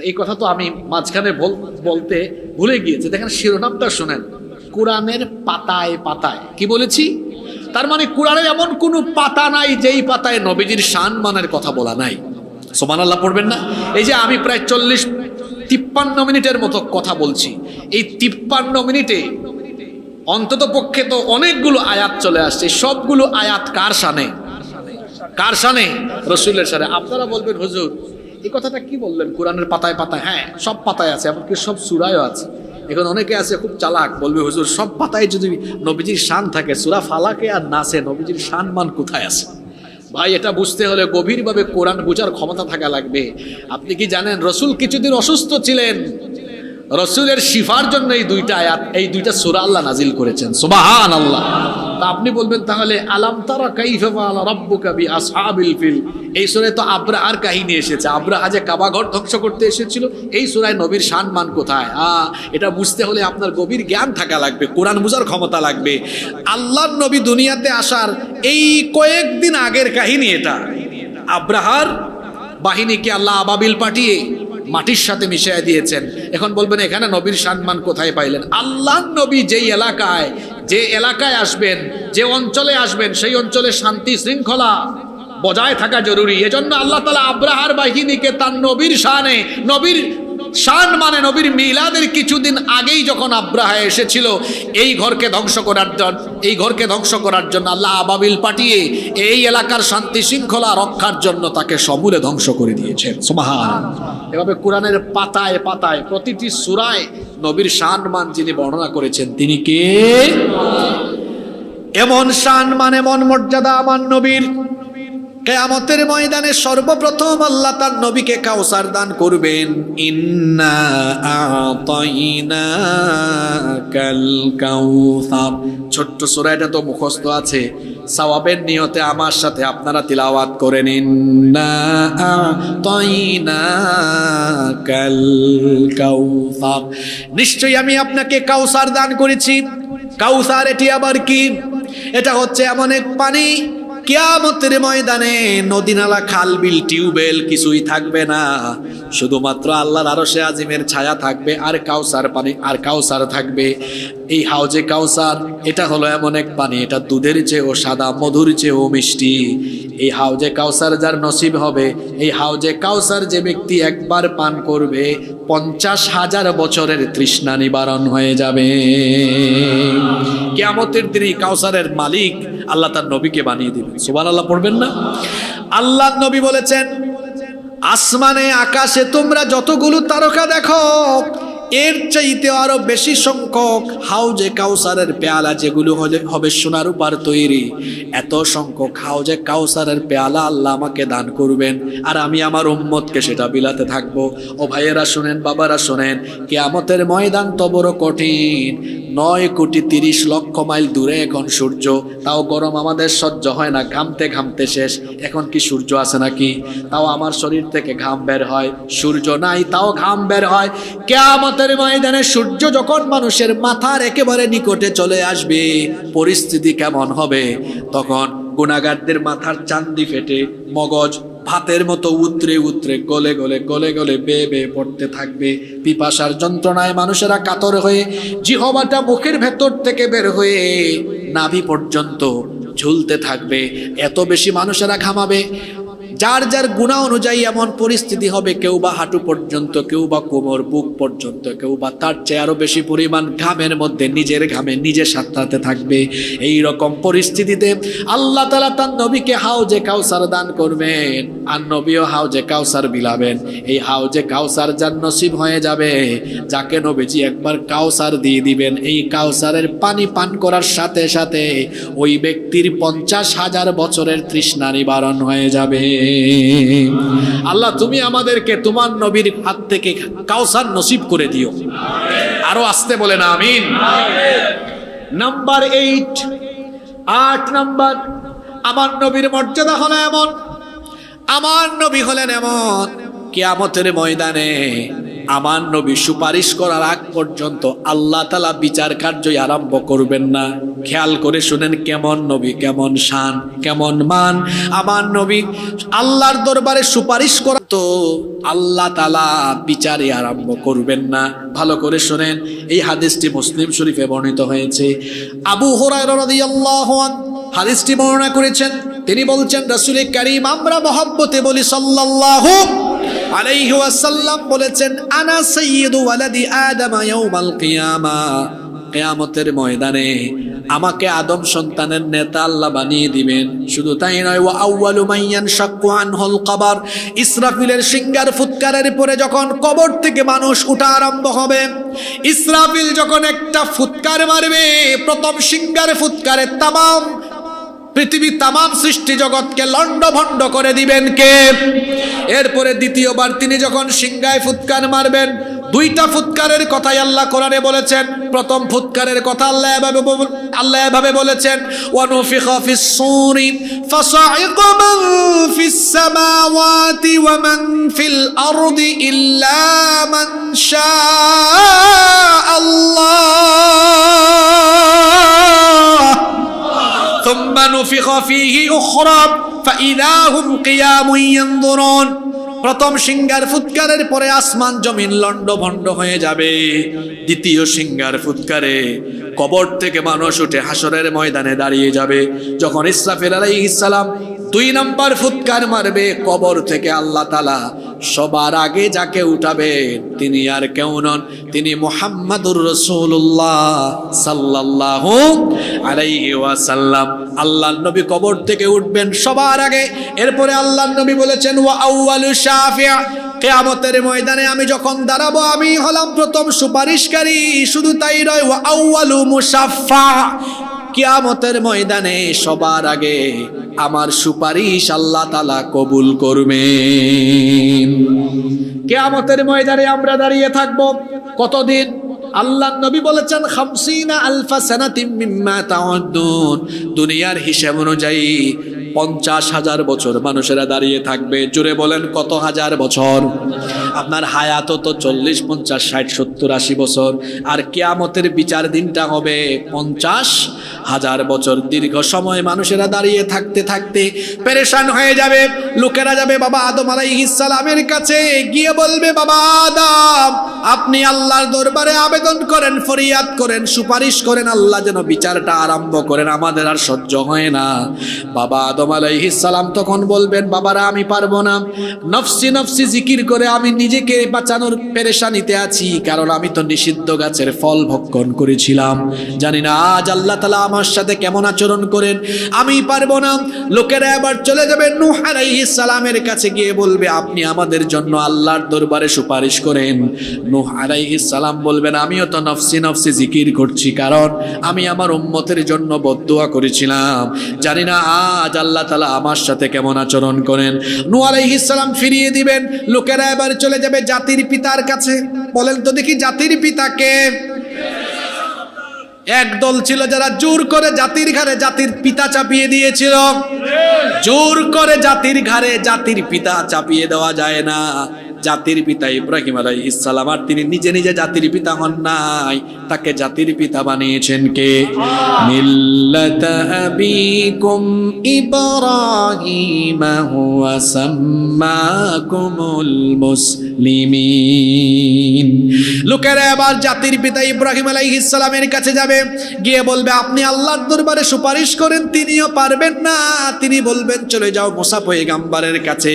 এই কথা তো আমি মাঝখানে বলতে ভুলে গিয়েছি। দেখেন শিরোনামটা শুনেন, কোরআনের পাতায় পাতায়। কি বলেছি? তার মানে কোরআনের এমন কোনো পাতা নাই যেই পাতায় নবীজির সম্মানের কথা বলা নাই। সুবহানাল্লাহ পড়বেন না? এই যে আমি প্রায় 53 মিনিটের মতো কথা বলছি, এই 53 মিনিটে অন্তত পক্ষে তো অনেকগুলো আয়াত চলে আসছে। সবগুলো আয়াত কার শানে? কার শানে? রাসূলের শানে। আপনারা বলবেন হুজুর এই কথাটা কি বললেন, কোরআনের পাতায় পাতায়? হ্যাঁ, সব পাতায় আছে, এমনকি সব সূরায়ও আছে। এখন অনেকে আছে খুব চালাক, বলবে হুজুর সব পাতায় যদি নবীজির শান থাকে, সূরা ফালাকে আর নাসে নবীজির শান মান কোথায় আছে? ভাই, এটা বুঝতে হলে গভীরভাবে কোরআন বোঝার ক্ষমতা থাকা লাগবে। আপনি কি জানেন রাসূল কিছুদিন অসুস্থ ছিলেন, রাসূলের শিফার জন্য এই দুইটা আয়াত, এই দুইটা সূরা আল্লাহ নাজিল করেছেন। সুবহানাল্লাহ। তা আপনি বলবেন তাহলে আলাম তারা কাইফা ফাআলা রাব্বুকা বিআসহাবিল ফিল, এই সূরায় তো আব্রাহার কাহিনী এসেছে। আব্রাহা যে কাবা ঘর ধ্বংস করতে এসেছিল, এই সূরায় নবীর সম্মান কোথায়? এটা বুঝতে হলে আপনার গভীর জ্ঞান থাকা লাগবে, কোরআন বোঝার ক্ষমতা লাগবে। আল্লাহর নবী দুনিয়াতে আসার এই কয়েকদিন আগের কাহিনী এটা। আব্রাহার বাহিনীকে আল্লাহ আবাবিল পাঠিয়ে মাটির সাথে মিশিয়ে দিয়েছেন। এখন বলবেন এখানে নবীর সম্মান কোথায় পাইলেন? আল্লাহর নবী যেই এলাকায়, যে এলাকায় আসবেন, যে অঞ্চলে আসবেন, সেই অঞ্চলে শান্তি শৃঙ্খলা বজায় থাকা জরুরি। এজন্য আল্লাহ তাআলা আব্রাহার বাহিনীকে তার নবীর শানে, নবীর শান মানে নবীর মিলাদের কিছুদিন আগেই যখন আব্রাহা এসেছিল এই ঘরকে ধ্বংস করার জন্য আল্লাহ আবাবিল পাঠিয়ে এই এলাকার শান্তি শৃঙ্খলা রক্ষার জন্য তাকে সমূলে ধ্বংস করে দিয়েছেন। সুবহানাল্লাহ। এভাবে কোরআনের পাতায় পাতায় প্রতিটি সূরায় নবীর শান মান যিনি বর্ণনা করেছেন তিনি কে? এমন শান মান, এমন মর্যাদা আমার নবীর, কিয়ামতের ময়দানে সর্বপ্রথম আল্লাহ তার নবীকে কাউসার দান করবেন। ইন্না আ'তাইনাকাল কাউসার, ছোট্ট সূরা, এটা তো মুখস্থ আছে, সওয়াবের নিয়তে আমার সাথে আপনারা তিলাওয়াত করেন। ইন্না আ'তাইনাকাল কাউসার, নিশ্চয়ই আমি আপনাকে কাউসার দান করেছি। কাউসার এটি আবার কি? এটা হচ্ছে এমন এক পানি, কিয়ামতের ময়দানে নদী নালা খাল বিল টিউবওয়েল কিছুই থাকবে না, শুধুমাত্র আল্লাহর আরশে আজিমের ছায়া থাকবে, আর কাউসার পানি, আর কাউসার থাকবে। এই হাউজে কাউসার এটা হলো এমন এক পানি, এটা দুধের চেয়েও সাদা, মধুর চেয়েও মিষ্টি। এই হাউজে কাউসার যার নসিব হবে, এই হাউজে কাউসার যে ব্যক্তি একবার পান করবে 50,000 বছরের তৃষ্ণা নিবারণ হয়ে যাবে। কিয়ামতের দিনে কাউসারের মালিক আল্লাহ তার নবীকে বানিয়ে দিবেন। সুবহানাল্লাহ পড়বেন না? আল্লাহ নবী বলেছেন, আসমানে আকাশে তোমরা যতগুলো তারকা দেখো, এর চাইতে আরো বেশি সংখ্যক সংখ্যক হাউজে কাউসারের পেয়ালা যেগুলো হবে সোনার উপর তৈরি, এত সংখ্যক হাউজে কাউসারের পেয়ালা আল্লাহ আমাকে দান করবেন, আর আমি আমার উম্মতকে সেটা বিলাতে থাকবো। ও ভাইয়েরা শুনেন, বাবারা শুনেন, কিয়ামতের ময়দান তো বড় কঠিন। 9,30,00,000 মাইল দূরে এখন সূর্য, তাও গরম আমাদের সহ্য হয় না, ঘামতে ঘামতে শেষ। এখন কি সূর্য আছে নাকি? তাও আমার শরীর থেকে ঘাম বের হয়, সূর্য নাই তাও ঘাম বের হয়। কিয়ামতের ময়দানে সূর্য যখন মানুষের মাথার একেবারে নিকটে চলে আসবে, পরিস্থিতি কেমন হবে? তখন গুনাহগারদের মাথার চান্দি ফেটে মগজ ভাতের মতো উতরে উতরে গলে গলে গলে গলে বেয়ে বেয়ে পড়তে থাকবে। পিপাসার যন্ত্রণায় মানুষেরা কাতর হয়ে জিহ্বাটা মুখের ভেতর থেকে বের হয়ে নাভি পর্যন্ত ঝুলতে থাকবে। এত বেশি মানুষেরা ঘামাবে, যার যার গুনাহ অনুযায়ী এমন পরিস্থিতি হবে, কেউ বা হাঁটু পর্যন্ত, কেউ বা কোমর বুক পর্যন্ত, কেউ বা তার চেয়ে আরো বেশি পরিমাণ ঘামের মধ্যে নিজের ঘামে নিজে সাঁতরাতে থাকবে। এই রকম পরিস্থিতিতে আল্লাহ তাআলা তার নবীকে হাউজে কাউসার দান করবেন, আর নবীও হাউজে কাউসার বিলাবেন। এই হাউজে কাউসার যার নসিব হয়ে যাবে, যাকে নবীজি একবার কাউসার দিয়ে দিবেন, এই কাউসারের পানি পান করার সাথে সাথে ওই ব্যক্তির 50,000 বছরের তৃষ্ণা নিবারণ হয়ে যাবে। আল্লাহ তুমি আমাদেরকে তোমার নবীর হাত থেকে কাউসার নসিব করে দিও। আরো আসতে বলেন আমিন। নাম্বার 8 নাম্বার, আমার নবীর মর্যাদা হলো এমন, আমার নবী হলেন এমন, কিয়ামতের ময়দানে আমার নবী সুপারিশ করার আগ পর্যন্ত আল্লাহ তাআলা বিচার কার্যই আরম্ভ করবেন না। খেয়াল করে শুনেন, কেমন নবী, কেমন শান, কেমন মান। আমার নবী আল্লাহর দরবারে সুপারিশ করা তো আল্লাহ তাআলা বিচারই আরম্ভ করবেন না। ভালো করে শুনেন, এই হাদিসটি মুসলিম শরীফে বর্ণিত হয়েছে। আবু হুরায়রা রাদিয়াল্লাহু আনহু হাদিসটি বর্ণনা করেছেন। তিনি বলছেন, রাসূল কারীম আমরা মহব্বতে বলি সাল্লাল্লাহু আলাইহি ওয়াসাল্লাম বলেছেন, আনা সাইয়্যিদু ওয়ালাদি আদম ইয়াউমাল কিয়ামা। কিয়ামতের ময়দানে আমাকে আদম সন্তানের নেতা আল্লাহ বানিয়ে দিবেন। শুধু তাই নয়, ওয়া আউয়ালু মান ইয়ানশাক্কু আনহুল কবর, ইসরাফিলের সিংহার ফুৎকারের পরে যখন কবর থেকে মানুষ উঠা আরম্ভ হবে, ইসরাফিল যখন একটা ফুৎকার মারবে, প্রথম সিংহার ফুৎকারে তামাম পৃথিবী, তামাম সৃষ্টি জগৎকে লন্ডভন্ড করে দিবেন কে? এরপরে দ্বিতীয়বার তিনি যখন সিংহায় ফুৎকার মারবেন, 2টা ফুৎকারের কথাই আল্লাহ কোরআনে বলেছেন। প্রথম ফুৎকারের কথা আল্লাহ এভাবে বলেছেন, ওয়া নুফিখা ফিস সূরি ফাসাইকা মান ফিস সামাওয়াতি ওয়া মান ফিল আরদি ইল্লা মান শাআল্লাহ ثم نفخ فيه أخرى فإذا هم قيام ينظرون। প্রথম সিংহার ফুৎকারের পরে আসমান জমিন লন্ডভন্ড হয়ে যাবে। দ্বিতীয় সিংহার ফুৎকারে কবর থেকে মানুষ উঠে হাসরের ময়দানে দাঁড়িয়ে যাবে। যখন ইসরাফিল আলাইহিস সালাম 2 নাম্বার ফুৎকার মারবে, কবর থেকে আল্লাহ তাআলা সবার আগে যাকে উঠাবেন তিনি আর কেউ নন, তিনি মুহাম্মাদুর রাসূলুল্লাহ সাল্লাল্লাহু আলাইহি ওয়াসাল্লাম। আল্লাহর নবী কবর থেকে উঠবেন সবার আগে। এরপরে আল্লাহর নবী বলেছেন, ওয়া আউয়ালু শাফিআ, কিয়ামতের ময়দানে আমি যখন দাঁড়াবো আমি হলাম প্রথম সুপারিশকারী। শুধু তাই নয়, ওয়া আউয়ালু মুশাফফা, কিয়ামতের ময়দানে সবার আগে আমার সুপারিশ আল্লাহ তাআলা কবুল করবেন। কিয়ামতের ময়দানে আমরা দাঁড়িয়ে থাকব কতদিন? আল্লাহর নবী বলেছেন, 50,000 সানাতিন মিম্মা তাউদ্দুন, দুনিয়ার হিসাব অনুযায়ী 50,000 বছর মানুষেরা দাঁড়িয়ে থাকবে। জোরে বলেন, কত হাজার বছর? আপনার হায়াত তো 40, 50, 60, 70, 80 বছর, আর কিয়ামতের বিচার দিনটা হবে 50,000 বছর। দীর্ঘ সময় মানুষেরা দাঁড়িয়ে থাকতে থাকতে পেরেশান হয়ে যাবে। লোকেরা যাবে বাবা আদম আলাইহিস সালামের কাছে, গিয়ে বলবে, বাবা আদম আপনি আল্লাহর দরবারে আবেদন করেন, ফরিয়াদ করেন, সুপারিশ করেন, আল্লাহ যেন বিচারটা আরম্ভ করেন, আমাদের আর সহ্য হয় না। বাবা আদম আলাইহিস সালাম তখন বলবেন, বাবারা আমি পারবো না, নফসি নফসি জিকির করে আমি নিজেকে বাঁচানোর পেরেশানিতে আছি, কারণ আমি তো নিষিদ্ধ গাছের ফল ভক্ষণ করেছিলাম। জানি না আজ আল্লাহ তাআলা আমার সাথে কেমন আচরণ করেন, আমি পারবো না। লোকেরা এবার চলে যাবে নূহ আলাইহিস সালামের কাছে, গিয়ে বলবে আপনি আমাদের জন্য আল্লাহর দরবারে সুপারিশ করেন। নূহ আলাইহিস সালাম বলবেন আমিও তো নফসি নফসি জিকির করছি, কারণ আমি আমার উম্মতের জন্য বদদুয়া করেছিলাম, জানি না আজ আল্লাহ তাআলা আমার সাথে কেমন আচরণ করেন। নূহ আলাইহিস সালাম ফিরিয়ে দিবেন। লোকেরা এবার চলে যাবে জাতির পিতার কাছে। বলেন তো দেখি জাতির পিতা কে? একদল ছিল যারা জোর করে জাতির ঘাড়ে জাতির পিতা চাপিয়ে দিয়েছিল। জোর করে জাতির ঘাড়ে জাতির পিতা চাপিয়ে দেওয়া যায় না। জাতির পিতা ইব্রাহিম আলাইহিস সালাম, আর তিনি নিজে নিজে জাতির পিতা হন নাই, তাকে জাতির পিতা বানিয়েছেন কে? মিল্লাতা আবিকুম ইব্রাহিম হুয়া সাম্মাকুমুল মুসলিমিন। লোকেরা এবার জাতির পিতা ইব্রাহিম আলাইহিস সালামের কাছে যাবে, গিয়ে বলবে আপনি আল্লাহর দরবারে সুপারিশ করেন, তিনিও পারবেন না। তিনি বলবেন চলে যাও মুসা পয়গম্বরের কাছে,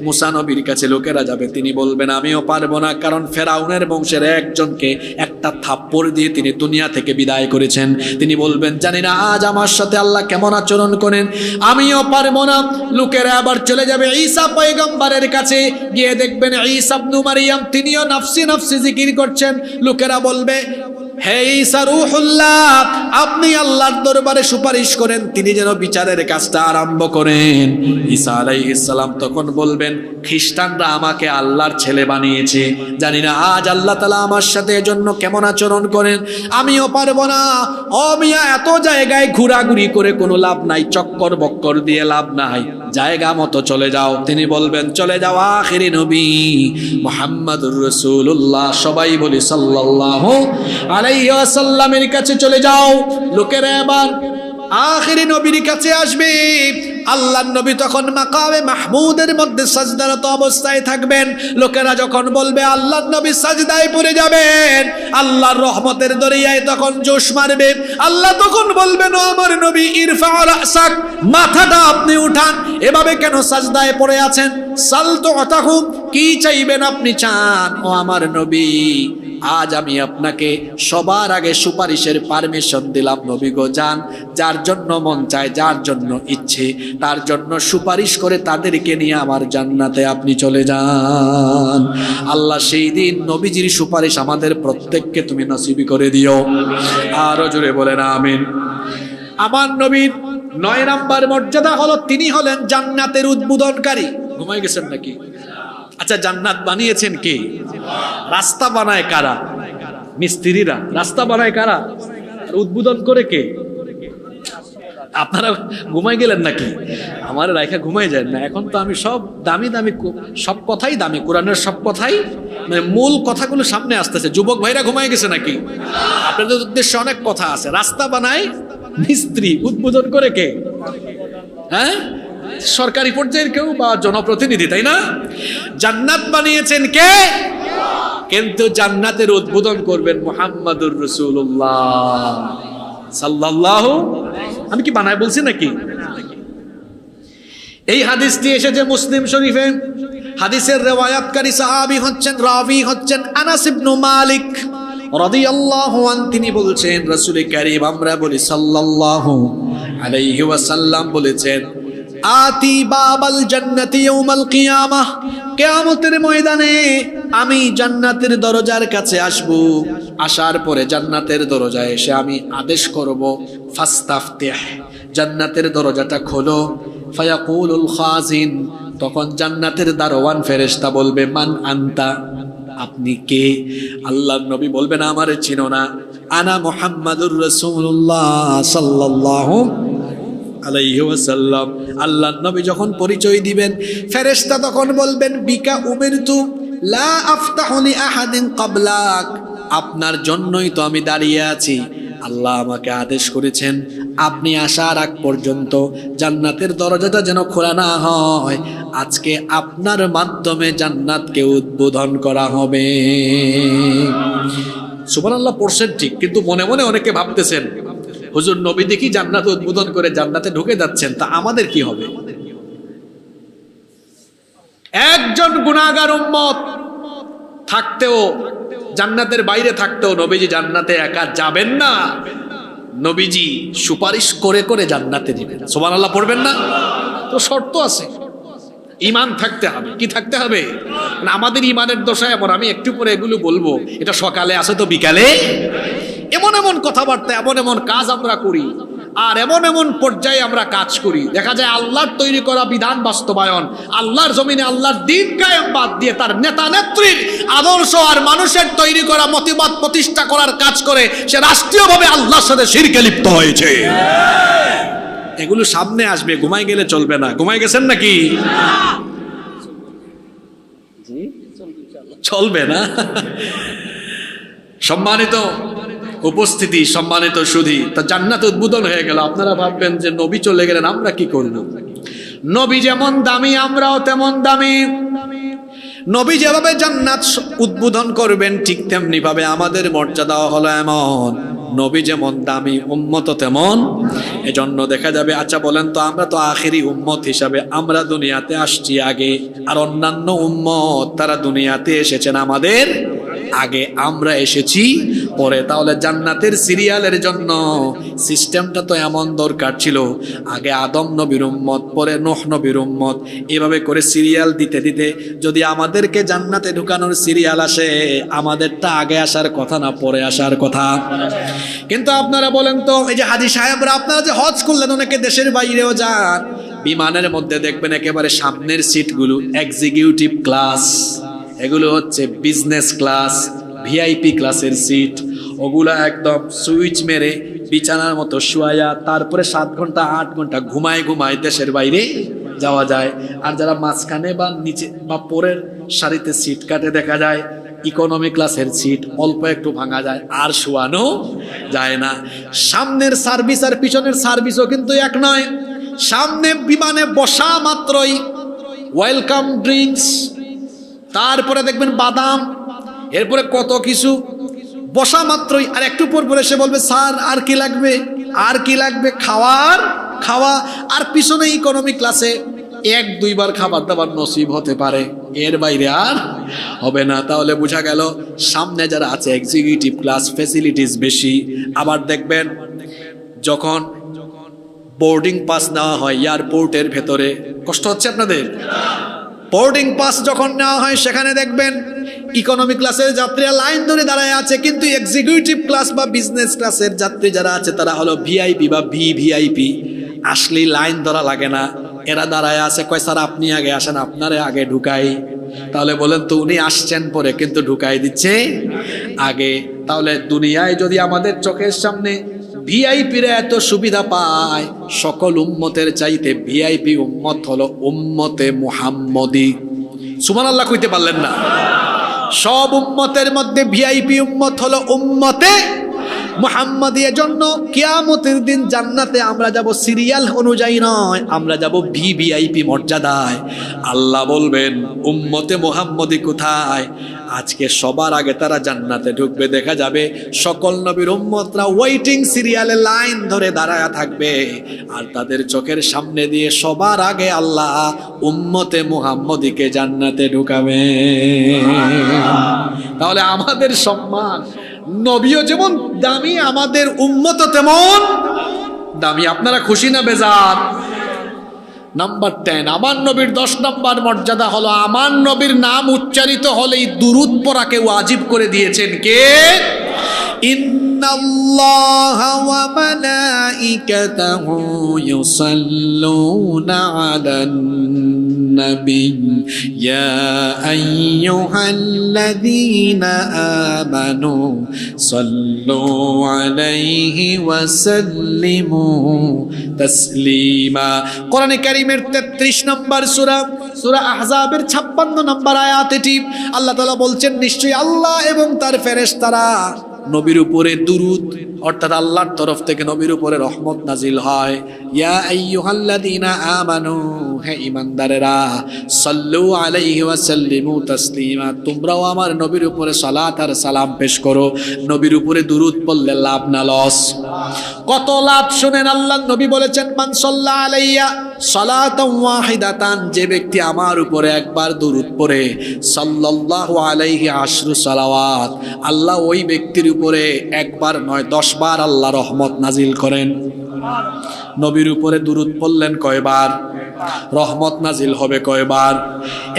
মুসা নবীর কাছে লোকেরা যাবে, তিনি বলবেন আমিও পারবো না, কারণ ফেরাউনের বংশের একজনকে একটা থাপ্পড় দিয়ে তিনি দুনিয়া থেকে বিদায় করেছেন। তিনি বলবেন জানি না আজ আমার সাথে আল্লাহ কেমন আচরণ করেন, আমিও পারবো না। লোকেরা আবার চলে যাবে ঈসা পয়গম্বরের কাছে, গিয়ে দেখবেন ঈসা ইবনে মারইয়াম তিনিও নফসি নফসি জিকির করছেন। লোকেরা বলবে হে ঈসা রূহুল্লাহ, আপনি আল্লাহর দরবারে সুপারিশ করেন, তিনি যেন বিচারের কাজটা আরম্ভ করেন। ঈসা আলাইহিস সালাম তখন বলবেন খ্রিস্টানরা আমাকে আল্লাহর ছেলে বানিয়েছে, জানি না আজ আল্লাহ তাআলা আমার সাথে এজন্য কেমন আচরণ করেন, আমিও পারবো না। ও মিয়া, এত জায়গায় ঘোরাঘুরি করে কোনো লাভ নাই, চক্কর বক্কর দিয়ে লাভ নাই, জায়গা মতো চলে যাও। তিনি বলবেন চলে যাও আখিরি নবী মুহাম্মদুর রাসূলুল্লাহ, সবাই বলি সাল্লাল্লাহু আলাইহি ওয়াসাল্লামের কাছে চলে যাও। লোকেরা এবার আখিরি নবীর কাছে আসবে। আল্লাহর নবী তখন মাকামে মাহমুদের মধ্যে সাজদারত অবস্থায় থাকবেন। লোকেরা যখন বলবে আল্লাহর নবী সাজদায় পড়ে যাবেন, আল্লাহর রহমতের দরিয়ায় তখন জোশ মারবে। আল্লাহ তখন বলবেন ও আমার নবী ইরফা রাসাক, মাথাটা আপনি উঠান, এভাবে কেন সাজদায় পড়ে আছেন? সাল তুতাহুম, কি চাইবেন আপনি চান। ও আমার নবী, আজ আমি আপনাকে সবার আগে সুপারিশের পারমিশন দিলাম। নবী গো যান, যার জন্য মন চায়, যার জন্য ইচ্ছে, তার জন্য সুপারিশ করে তাদেরকে নিয়ে আমার জান্নাতে আপনি চলে যান। আল্লাহ সেই দিন নবীজির সুপারিশ আমাদের প্রত্যেককে তুমি নসিবি করে দিও। আরো জোরে বলেন আমিন। আমার নবীর 9 নম্বর মর্যাদা হলো তিনি হলেন জান্নাতের উদ্বোধনকারী। ঘুমাই গেছেন নাকি? আচ্ছা, জান্নাত বানিয়েছেন কে? রাস্তা বানায় কারা? মিস্ত্রিরা। রাস্তা বানায় কারা? উদ্বোধন করে কে? আপনারা ঘুমাই গেলেন নাকি? আমার রাইখা ঘুমাই যায় না। এখন তো আমি সব দামি দামি সব কথাই দামি, কোরআনের সব কথাই মানে মূল কথাগুলো সামনে আসতেছে। যুবক ভাইরা ঘুমাই গেছে নাকি? আপনাদের উদ্দেশ্যে অনেক কথা আছে। রাস্তা বানায় মিস্ত্রি, উদ্বোধন করে কে? হ্যাঁ, সরকারি পর্যায়ের কেউ বা জনপ্রতিনিধি, তাই না? জান্নাত বানিয়েছেন কে? কিন্তু জান্নাতের উদ্বোধন করবেন মুহাম্মাদুর রাসূলুল্লাহ সাল্লাল্লাহু। আমি কি বানায় বলছি নাকি? এই হাদিসটি এসেছে মুসলিম শরীফে। হাদিসের রিওয়ায়াতকারী সাহাবী হচ্ছেন, রাবী হচ্ছেন আনাস ইবনে মালিক রাদিয়াল্লাহু আনহু। তিনি বলছেন রাসূল কারীম, আমরা বলি সাল্লাল্লাহু আলাইহি ওয়াসাল্লাম বলেছেন আতি বাবাল জান্নাতি ইয়াউমাল কিয়ামাহ, কিয়ামতের ময়দানে আমি জান্নাতের দরজার কাছে আসব। আসার পরে জান্নাতের দরজায় এসে আমি আদেশ করব ফাস্তাফতিহ, জান্নাতের দরজাটা খোলো। ফায়াকুলুল খাজিন, তখন জান্নাতের দারোয়ান ফেরেশতা বলবে মান আনতা, আপনি কে? আল্লাহর নবী বলবেন আমারে চিনো না, আনা মুহাম্মাদুর রাসূলুল্লাহ সাল্লাল্লাহু আলাইহি ওয়াসাল্লাম। আল্লাহর নবী যখন পরিচয় দিবেন, ফেরেশতা তখন বলবেন বিকা উমিরতু লা আফতাহু লি আহাদিন ক্বাবলাক, আপনার জন্যই তো আমি দাঁড়িয়ে আছি। আল্লাহ আমাকে আদেশ করেছেন আপনি আসার আগ পর্যন্ত জান্নাতের দরজাটা যেন খোলা না হয়। আজকে আপনার মাধ্যমে জান্নাতকে উদ্বোধন করা হবে। সুবহানাল্লাহ পড়ছেন ঠিক, কিন্তু মনে মনে অনেকে ভাবতেছেন হুজুর নবী দেখি জান্নাত উদ্বোধন করে জান্নাতে ঢুকে যাচ্ছেন, তা আমাদের কি হবে? একজন গুনাহগার উম্মত থাকতেও, জান্নাতের বাইরে থাকতেও নবীজি জান্নাতে একা যাবেন না। নবীজি সুপারিশ করে করে জান্নাতে দিবেন। সুবহানাল্লাহ পড়বেন না? তো শর্ত আছে, ঈমান থাকতে হবে। কি থাকতে হবে? মানে আমাদের ঈমানের দশা এমন, আমি একটু পরে এগুলো বলবো, এটা সকালে আছে তো বিকালে এমন এমন কথাবার্তা, এমন এমন কাজ আমরা করি, আর এমন এমন পর্যায়ে আমরা কাজ করি, দেখা যায় আল্লাহর তৈরি করা বিধান বাস্তবায়ন, আল্লাহর জমিনে আল্লাহর দ্বীন কায়েম বাদ দিয়ে তার নেতা নেত্রীর আদর্শ আর মানুষের তৈরি করা মতবাদ প্রতিষ্ঠা করার কাজ করে সে রাষ্ট্রীয়ভাবে আল্লাহর সাথে শিরকে লিপ্ত হয়েছে। এগুলো সামনে আসবে, ঘুমাই গেলে চলবে না। ঘুমাই গেছেন নাকি? চলবে না। সম্মানিত উপস্থিতি, সম্মানিত সুধী, তা জান্নাত উদ্বোধন হয়ে গেল। আপনারা ভাববেন যে নবী চলে গেলেন, আমরা কি করব? নবী যেমন দামি আমরাও তেমন দামি। নবী যেভাবে জান্নাত উদ্বোধন করবেন ঠিক তেমনি ভাবে আমাদের মর্যাদাও হলো এমন। নবী যেমন দামি, উম্মত তেমন। এজন্য দেখা যাবে, আচ্ছা বলেন তো, আমরা তো আখেরি উম্মত হিসাবে আমরা দুনিয়াতে আসছি আগে, আর অন্যান্য উম্মত তারা দুনিয়াতে এসেছেন আমাদের আগে, আমরা এসেছি পরে। তাহলে জান্নাতের সিরিয়ালের জন্য সিস্টেমটা তো এমন দরকার ছিল, আগে আদম নবীর উম্মত, পরে নূহ নবীর উম্মত, এভাবে করে সিরিয়াল দিতে দিতে যদি আমাদেরকে জান্নাতে ঢুকানোর সিরিয়াল আসে, আমাদেরটা আগে আসার কথা না পরে আসার কথা। কিন্তু আপনারা বলেন তো, এই যে হাজী সাহেবরা, আপনারা যে হজ করলেন, অনেকে দেশের বাইরেও যান, বিমানের মধ্যে দেখবেন একেবারে সামনের সিটগুলো এক্সিকিউটিভ ক্লাস, এগুলো হচ্ছে বিজনেস ক্লাস, ভিআইপি ক্লাসের সিট। ওগুলা একদম সুইচ মেরে বিছানার মতো শুয়ায়া তারপরে 7 ঘন্টা 8 ঘন্টা ঘুমায় ঘুমায় দেশের বাইরে যাওয়া যায়। আর যারা মাঝখানে বা নিচে বা পরের সারিতে সিট কাটে, দেখা যায় ইকোনমি ক্লাসের সিট অল্প একটু ভাঙা যায়, আর শোয়ানো যায় না। সামনের সার্ভিস আর পিছনের সার্ভিসও কিন্তু এক নয়। সামনে বিমানে বসা মাত্রই ওয়েলকাম ড্রিঙ্কস, তারপরে দেখবেন বাদাম, এরপরে কত কিছু, বসা মাত্রই। আর একটু পর পরে সে বলবে, স্যার আর কি লাগবে, আর কি লাগবে, খাওয়া। আর পিছনে ইকোনমি ক্লাসে 1-2 বার খাবার দাবার নসিব হতে পারে, এর বাইরে আর হবে না। তাহলে বোঝা গেল সামনে যারা আছে এক্সিকিউটিভ ক্লাস, ফ্যাসিলিটিস বেশি। আবার দেখবেন যখন বোর্ডিং পাস নেওয়া হয় এয়ারপোর্টের ভেতরে, কষ্ট হচ্ছে আপনাদের? বোর্ডিং পাস যখন নেওয়া হয় সেখানে দেখবেন ইকোনমি ক্লাসের যাত্রীরা লাইন ধরে দাঁড়ায় আছে, কিন্তু এক্সিকিউটিভ ক্লাস বা বিজনেস ক্লাসের যাত্রী যারা আছে তারা হলো ভিআইপি বা ভিভিআইপি। আসলে লাইন ধরা লাগে না, এরা দাঁড়ায় আছে, কয় স্যার আপনি আগে আসেন, আপনারে আগে ঢুকাই। তাহলে বলেন তো, উনি আসছেন পরে কিন্তু ঢুকাই দিচ্ছে আগে। তাহলে দুনিয়ায় যদি আমাদের চোখের সামনে ভিআইপিরা এত সুবিধা পায়, সকল উম্মতের চাইতে ভিআইপি উম্মত হলো উম্মতে মুহাম্মদী। সুবহানাল্লাহ কইতে পারলেন না? সব উম্মতের মধ্যে ভিআইপি উম্মত হলো উম্মতে মুহাম্মদী। এজন্য কিয়ামতের দিন জান্নাতে আমরা যাব সিরিয়াল অনুযায়ী নয়, আমরা যাব ভিভিআইপি মর্যাদায়। আল্লাহ বলবেন, উম্মতে মুহাম্মদী কোথায়? আজকে সবার আগে তারা জান্নাতে ঢুকবে। দেখা যাবে সকল নবীর উম্মতরা ওয়েটিং সিরিয়ালে লাইন ধরে দাঁড়ায়া থাকবে, আর তাদের চোখের সামনে দিয়ে সবার আগে আল্লাহ উম্মতে মুহাম্মদীকে জান্নাতে ঢুকাবে। তাহলে আমাদের সম্মান, নবীও যেমন দামি, আমাদের উম্মত তেমন দামি। আপনারা খুশি না বেজার? নাম্বার 10, আমার নবীর 10 নম্বর মর্যাদা হলো, আমার নবীর নাম উচ্চারিত হলেই দুরূদ পড়াকে ওয়াজিব করে দিয়েছেন কে? ইন্নাল্লাহা ওয়া মালাইকাতাহু ইউসাল্লুনা আলান নবী ইয়া আইয়ুহাল্লাযীনা আমানু সাল্লু আলাইহি ওয়া সাল্লিমু তাসলিমা। কোরআনে কারীমের 33 নম্বর সূরা, সূরা আহজাবের 56 নম্বর আয়াত এটি। আল্লাহ তাআলা বলছেন, নিশ্চয়ই আল্লাহ এবং তার ফেরেশতারা নবীর উপরে দুরূদ, অর্থাৎ আল্লাহর তরফ থেকে নবীর উপরে রহমত নাজিল হয়। ইয়া আইয়ুহাল্লাযীনা আমানু, হে ঈমানদারেরা, সাল্লু আলাইহি ওয়া সাল্লিমু তাসলিমা, তোমরাও আমার নবীর উপরে সালাত আর সালাম পেশ করো। নবীর উপরে দুরূদ পড়লে লাভ না লস? কত লাভ শুনেন। আল্লাহর নবী বলেছেন, মান সাল্লা আলাইয়া সালাতান ওয়াহিদাতান, যে ব্যক্তি আমার উপরে একবার দুরূদ পড়ে, সাল্লাল্লাহু আলাইহি আশরু সালাওয়াত, আল্লাহ ওই ব্যক্তির উপরে একবার নয় 10 বার আল্লাহ রহমত নাজিল করেন। নবীর উপরে দুরূদ পড়লেন কয়বার? রহমত নাজিল হবে কয়বার?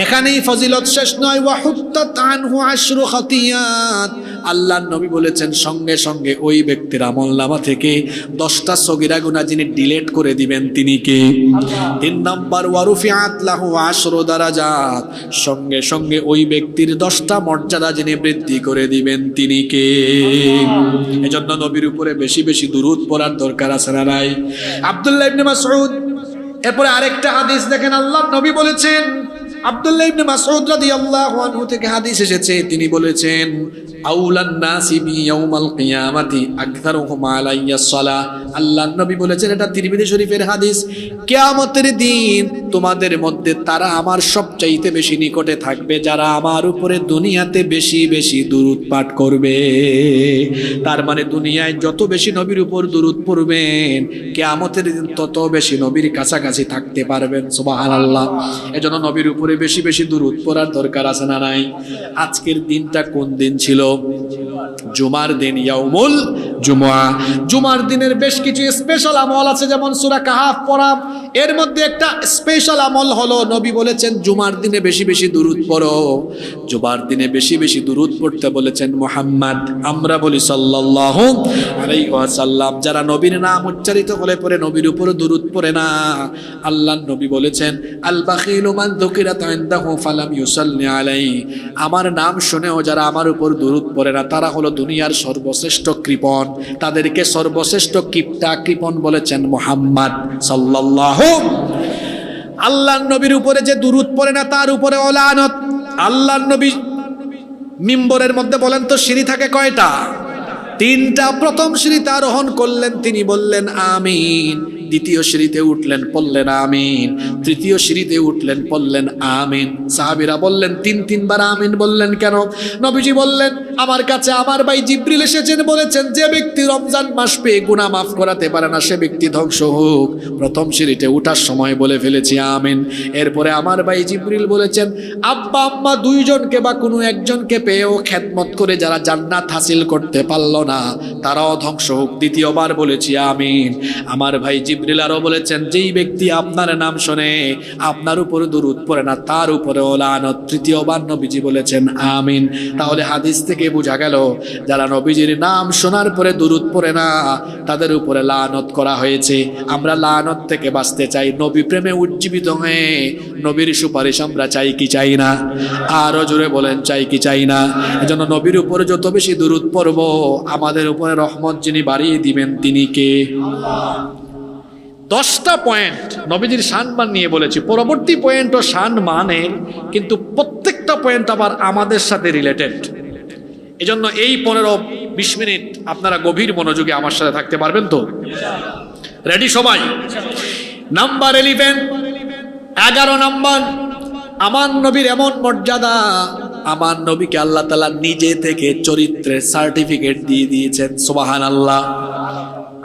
এখানেই ফজিলত শেষ নয়। ওয়া হুত্তাত আনহু আশরু খাতিয়াত, আল্লাহর নবী বলেছেন সঙ্গে সঙ্গে ওই ব্যক্তির আমলনামা থেকে 10টা সগীরা গুনাহ যিনি ডিলিট করে দিবেন তিনি কে? 3 নাম্বার ওয়া রুফিআত লাহু আশরু দারাজাত, সঙ্গে সঙ্গে ওই ব্যক্তির 10টা মর্যাদা যিনি বৃদ্ধি করে দিবেন তিনি কে? এজন্য নবীর উপরে বেশি বেশি দুরূদ পড়ার দরকার আছে না নাই? আব্দুল্লাহ ইবনে মাসউদ, এরপরে আরেকটা হাদিস দেখেন, আল্লাহর নবী বলেছেন, আব্দুল্লাহ ইবনে মাসউদ রাদিয়াল্লাহু আনহু থেকে হাদিস এসেছে, তিনি বলেছেন আউলান নাসি বি ইয়াউমাল কিয়ামাতি আকসারুহুম আলাইয়া সালাহ। আল্লাহর নবী বলেছেন, এটা তিরমিজি শরীফের হাদিস, কিয়ামতের দিন তোমাদের মধ্যে তারা আমার সবচাইতে বেশি নিকটে থাকবে যারা আমার উপরে দুনিয়াতে বেশি বেশি দুরূদ পাঠ করবে। তার মানে দুনিয়ায় যত বেশি নবীর উপর দুরূদ পড়বেন কিয়ামতের দিন তত বেশি নবীর কাছাকাছি থাকতে পারবেন। সুবহানাল্লাহ। এজন্য নবীর উপরে বেশি বেশি দুরূদ পড়ার দরকার আছে না নাই? আজকের দিনটা কোন দিন ছিল? জুমার দিন, ইয়াউমুল জুমআ। জুমার দিনের বেশ কিছু স্পেশাল আমল আছে, যেমন সূরা কাহাফ পড়া। এর মধ্যে একটা স্পেশাল আমল হলো, নবী বলেছেন জুমার দিনে বেশি বেশি দুরূদ পড়ো। জুমার দিনে বেশি বেশি দুরূদ পড়তে বলেছেন মুহাম্মদ। আমরা বলি সাল্লাল্লাহু আলাইহি ওয়াসাল্লাম। যারা নবীর নাম উচ্চারিত হলে পরে নবীর উপর দুরূদ পড়ে না, আল্লাহর নবী বলেছেন আল বাখিলু মান যুকিরাত ইনদাহু ফালাম ইউসাল্লি আলাইহি। আমার নাম শুনেও যারা আমার উপর দুরূদ পড়ে না তারা হলো দুনিয়ার সর্বশ্রেষ্ঠ কৃপণ। তাদেরকে সর্বশ্রেষ্ঠ কৃপণ বলেছেন মুহাম্মদ সাল্লাল্লাহু। আল্লাহর নবীর উপরে যে দুরূদ পড়ে না তার উপরে লানত। আল্লাহর নবী মিম্বরের মধ্যে বলেন তো সিঁড়ি থাকে কয়টা? 3টা। প্রথম সিঁড়িতে আরোহণ করলেন, তিনি বললেন আমিন। দ্বিতীয় সিঁড়িতে উঠলেন, পড়লেন আমিন। তৃতীয় সিঁড়িতে উঠলেন, পড়লেন আমিন। সাহাবীরা বললেন 3বার আমিন বললেন কেন? নবীজি বললেন আমার কাছে আমার ভাই জিবরিল এসেছেন, বলেছেন যে ব্যক্তি রমজান মাস পেয়ে গুনাহ মাফ করাতে পারে না সে ব্যক্তি ধ্বংস হোক। প্রথম সিঁড়িতে উঠার সময় বলে ফেলেছি আমিন। এরপরে আমার ভাই জিবরিল বলেছেন আব্বা আম্মা 2 জনকে বা কোনো একজনকে পেয়েও খেদমত করে যারা জান্নাত হাসিল করতে পারল না তারাও ধ্বংস হোক। দ্বিতীয়বার বলেছি আমিন। আমার ভাই জিবরিল আরো বলেছেন যেই ব্যক্তি আপনার নাম শুনে আপনার উপরে দুরূদ পড়ে না তার উপরেও লানত। তৃতীয়বার নবীজি বলেছেন আমিন। তাহলে হাদিস থেকে বোঝা গেল যারা নবীজির নাম শোনার পরে দুরূদ পড়ে না তাদের উপরে লানত করা হয়েছে। আমরা লানত থেকে বাঁচতে চাই, নবী প্রেমে উজ্জীবিত হয়ে নবীর সুপারিশ আমরা চাই কি চাই না? আরো জোরে বলেন চাই কি চাই না? এজন্য নবীর উপরে যত বেশি দুরূদ পড়ব আমাদের উপরে রহমত যিনি বাড়িয়ে দিবেন তিনি কে? আল্লাহ। 10টা পয়েন্ট নবীজির শানমান নিয়ে বলেছি। পরবর্তী পয়েন্টও শানমানের, কিন্তু প্রত্যেকটা পয়েন্ট আবার আমাদের সাথে রিলেটেড। এজন্য এই 15-20 মিনিট আপনারা গভীর মনোযোগে আমার সাথে থাকতে পারবেন তো? রেডি সবাই? নাম্বার 11 নাম্বার, আমার নবীর এমন মর্যাদা, আমার নবীকে আল্লাহ তাআলা নিজে থেকে চরিত্রের সার্টিফিকেট দিয়ে দিয়েছেন। সুবহানাল্লাহ।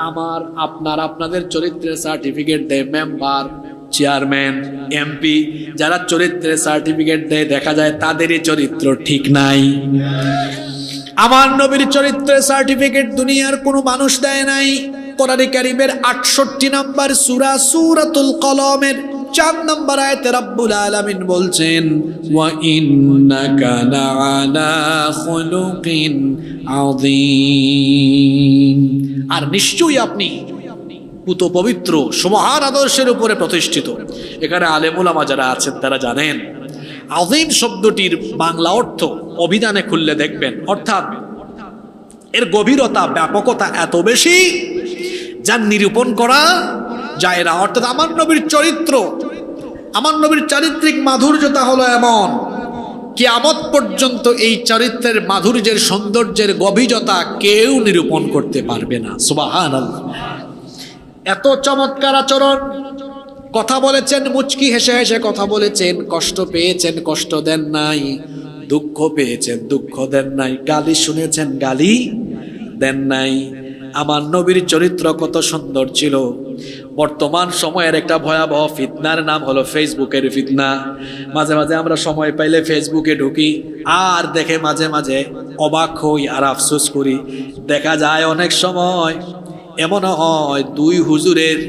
আমার আপনাদের চরিত্রের সার্টিফিকেট দেয় মেম্বার, চেয়ারম্যান, এমপি। যারা চরিত্রের সার্টিফিকেট দেয় দেখা যায় তাদেরই চরিত্র ঠিক নাই। আমার নবীর চরিত্রের সার্টিফিকেট দুনিয়ার কোনো মানুষ দেয় নাই। কোরআনে কারীমের 68 নম্বর সূরা সূরাতুল কলমের 4 নম্বর আয়াতে রব্বুল আলামিন বলছেন ওয়া ইন্নাকা লাআলা খুলুকিন আযীম। আর নিশ্চয়ই আপনি পুত পবিত্র সুমহান আদর্শের উপরে প্রতিষ্ঠিত। এখানে আলেম উলামা যারা আছেন তারা জানেন আযীম শব্দটির বাংলা অর্থ অভিধানে খুললে দেখবেন, অর্থাৎ এর গভীরতা ব্যাপকতা এত বেশি যা নিরূপণ করা যায় না। অর্থাৎ আমার নবীর চরিত্র, আমার নবীর চারিত্রিক মাধুর্যতা হলো এমন কিয়ামত পর্যন্ত এই চরিত্রের মাধুর্যের সৌন্দর্যের গভীরতা কেউ নিরূপণ করতে পারবে না। সুবহানাল্লাহ। এত চমৎকার আচরণ, কথা বলেছেন মুচকি হেসে হেসে কথা বলেছেন, কষ্ট পেয়েছেন কষ্ট দেন নাই, দুঃখ পেয়েছেন দুঃখ দেন নাই, গালি শুনেছেন গালি দেন নাই। আমার নবীর চরিত্র কত সুন্দর ছিল। বর্তমান সময়ের একটা ভয়াবহ ফিতনার নাম হলো ফেসবুকের ফিতনা। মাঝে মাঝে আমরা সময় পাইলে ফেসবুকে ঢুকি আর দেখে মাঝে মাঝে অবাক হই আর আফসোস করি। দেখা যায় অনেক সময় এমন হয় দুই হুজুরের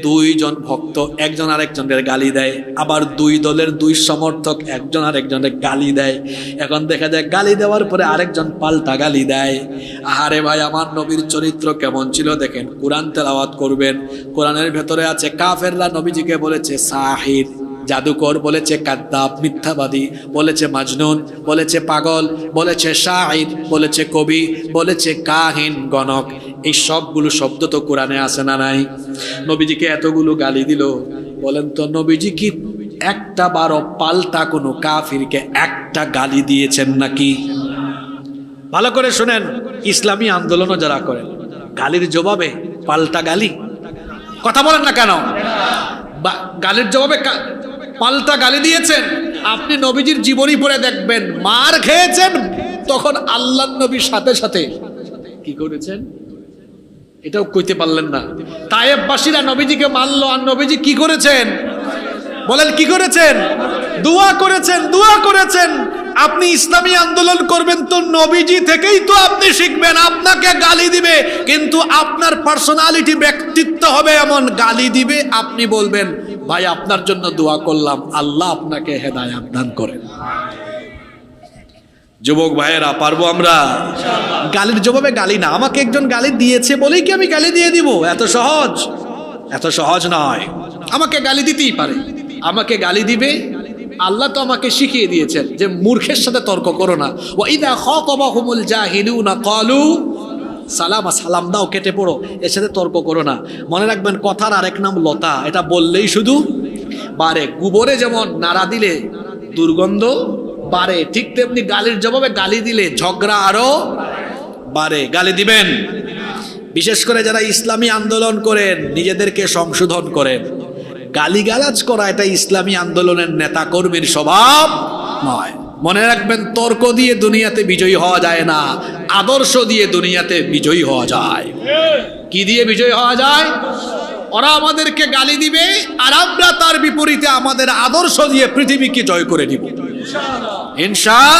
দুইজন ভক্ত একজন আরেকজনের গালি দেয়, আবার দুই দলের দুই সমর্থক একজন আরেকজনের গালি দেয়। এখন দেখা যায় গালি দেওয়ার পরে আরেকজন পাল্টা গালি দেয়। আরে ভাই, আমার নবীর চরিত্র কেমন ছিল দেখেন। কোরআন তেলাওয়াত করবেন, কোরআনের ভেতরে আছে কাফেররা নবীজিকে বলেছে সাহির, জাদুকর, বলেছে কাদ্দাব, মিথ্যাবাদী, বলেছে মাজনুন, বলেছে পাগল, বলেছে শাইর, বলেছে কবি, বলেছে কাহিন, গণক। এই সবগুলো শব্দ তো কোরআনে আছে না নাই? নবীজিকে এতগুলো গালি দিল, বলেন তো নবীজি কি একটা বারো পাল্টা কোনো কাফিরকে একটা গালি দিয়েছেন নাকি? ভালো করে শুনেন, ইসলামী আন্দোলনও যারা করেন গালির জবাবে পাল্টা গালি, কথা বলেন না কেন? গালির জবাবে পাল্টা গালি দিয়েছেন? আপনি নবীজির জীবনী পড়ে দেখবেন, মার খেয়েছেন তখন আল্লাহর নবীর সাথে সাথে কি করেছেন এটাও কইতে পারলেন না। তায়েববাসীরা নবীজিকে মারলো, আর নবীজি কি করেছেন বলেন? কি করেছেন? দোয়া করেছেন, দোয়া করেছেন। আপনি ইসলামী আন্দোলন করবেন তো নবীজি থেকেই তো আপনি শিখবেন। আপনাকে গালি দিবে, কিন্তু আপনার পার্সোনালিটি, ব্যক্তিত্ব হবে এমন, গালি দিবে আপনি বলবেন ভাই আপনার জন্য দোয়া করলাম, আল্লাহ আপনাকে হেদায়েত দান করেন। যুবক ভাইয়েরা, পারবো আমরা? গালির জবাবে গালি না। আমাকে একজন গালি দিয়েছে বলেই কি আমি গালি দিয়ে দিব? এত সহজ, এত সহজ নয়। আমাকে গালি দিতেই পারে, আমাকে গালি দিবে। আল্লাহ তো আমাকে শিখিয়ে দিয়েছেন যে মূর্খের সাথে তর্ক করো না। ওয়া ইযা খাতাবাহুমুল জাহিলুনা ক্বালু সালামা, সালাম দাও, কেটে পড়ো, এর সাথে তর্ক করো না। মনে রাখবেন, কথার আরেক নাম লতা। এটা বললেই শুধু বাড়ে। গোবরে যেমন নাড়া দিলে দুর্গন্ধ বাড়ে, ঠিক তেমনি গালির জবাবে গালি দিলে ঝগড়া আরো বাড়ে। গালি দিবেন, বিশেষ করে যারা ইসলামী আন্দোলন করেন, নিজেদেরকে সংশোধন করেন। গালিগালাজ করা এটা ইসলামী আন্দোলনের নেতা কর্মীর স্বভাব নয়। মনে রাখবেন, তর্ক দিয়ে দুনিয়াতে বিজয়ী হওয়া যায় না, আদর্শ দিয়ে দুনিয়াতে বিজয়ী হওয়া যায়। কি দিয়ে বিজয়ী হওয়া যায়? ওরা আমাদেরকে গালি দিবে আর আমরা তার বিপরীতে আমাদের আদর্শ দিয়ে পৃথিবীকে জয় করে দিব ইনশাআল্লাহ।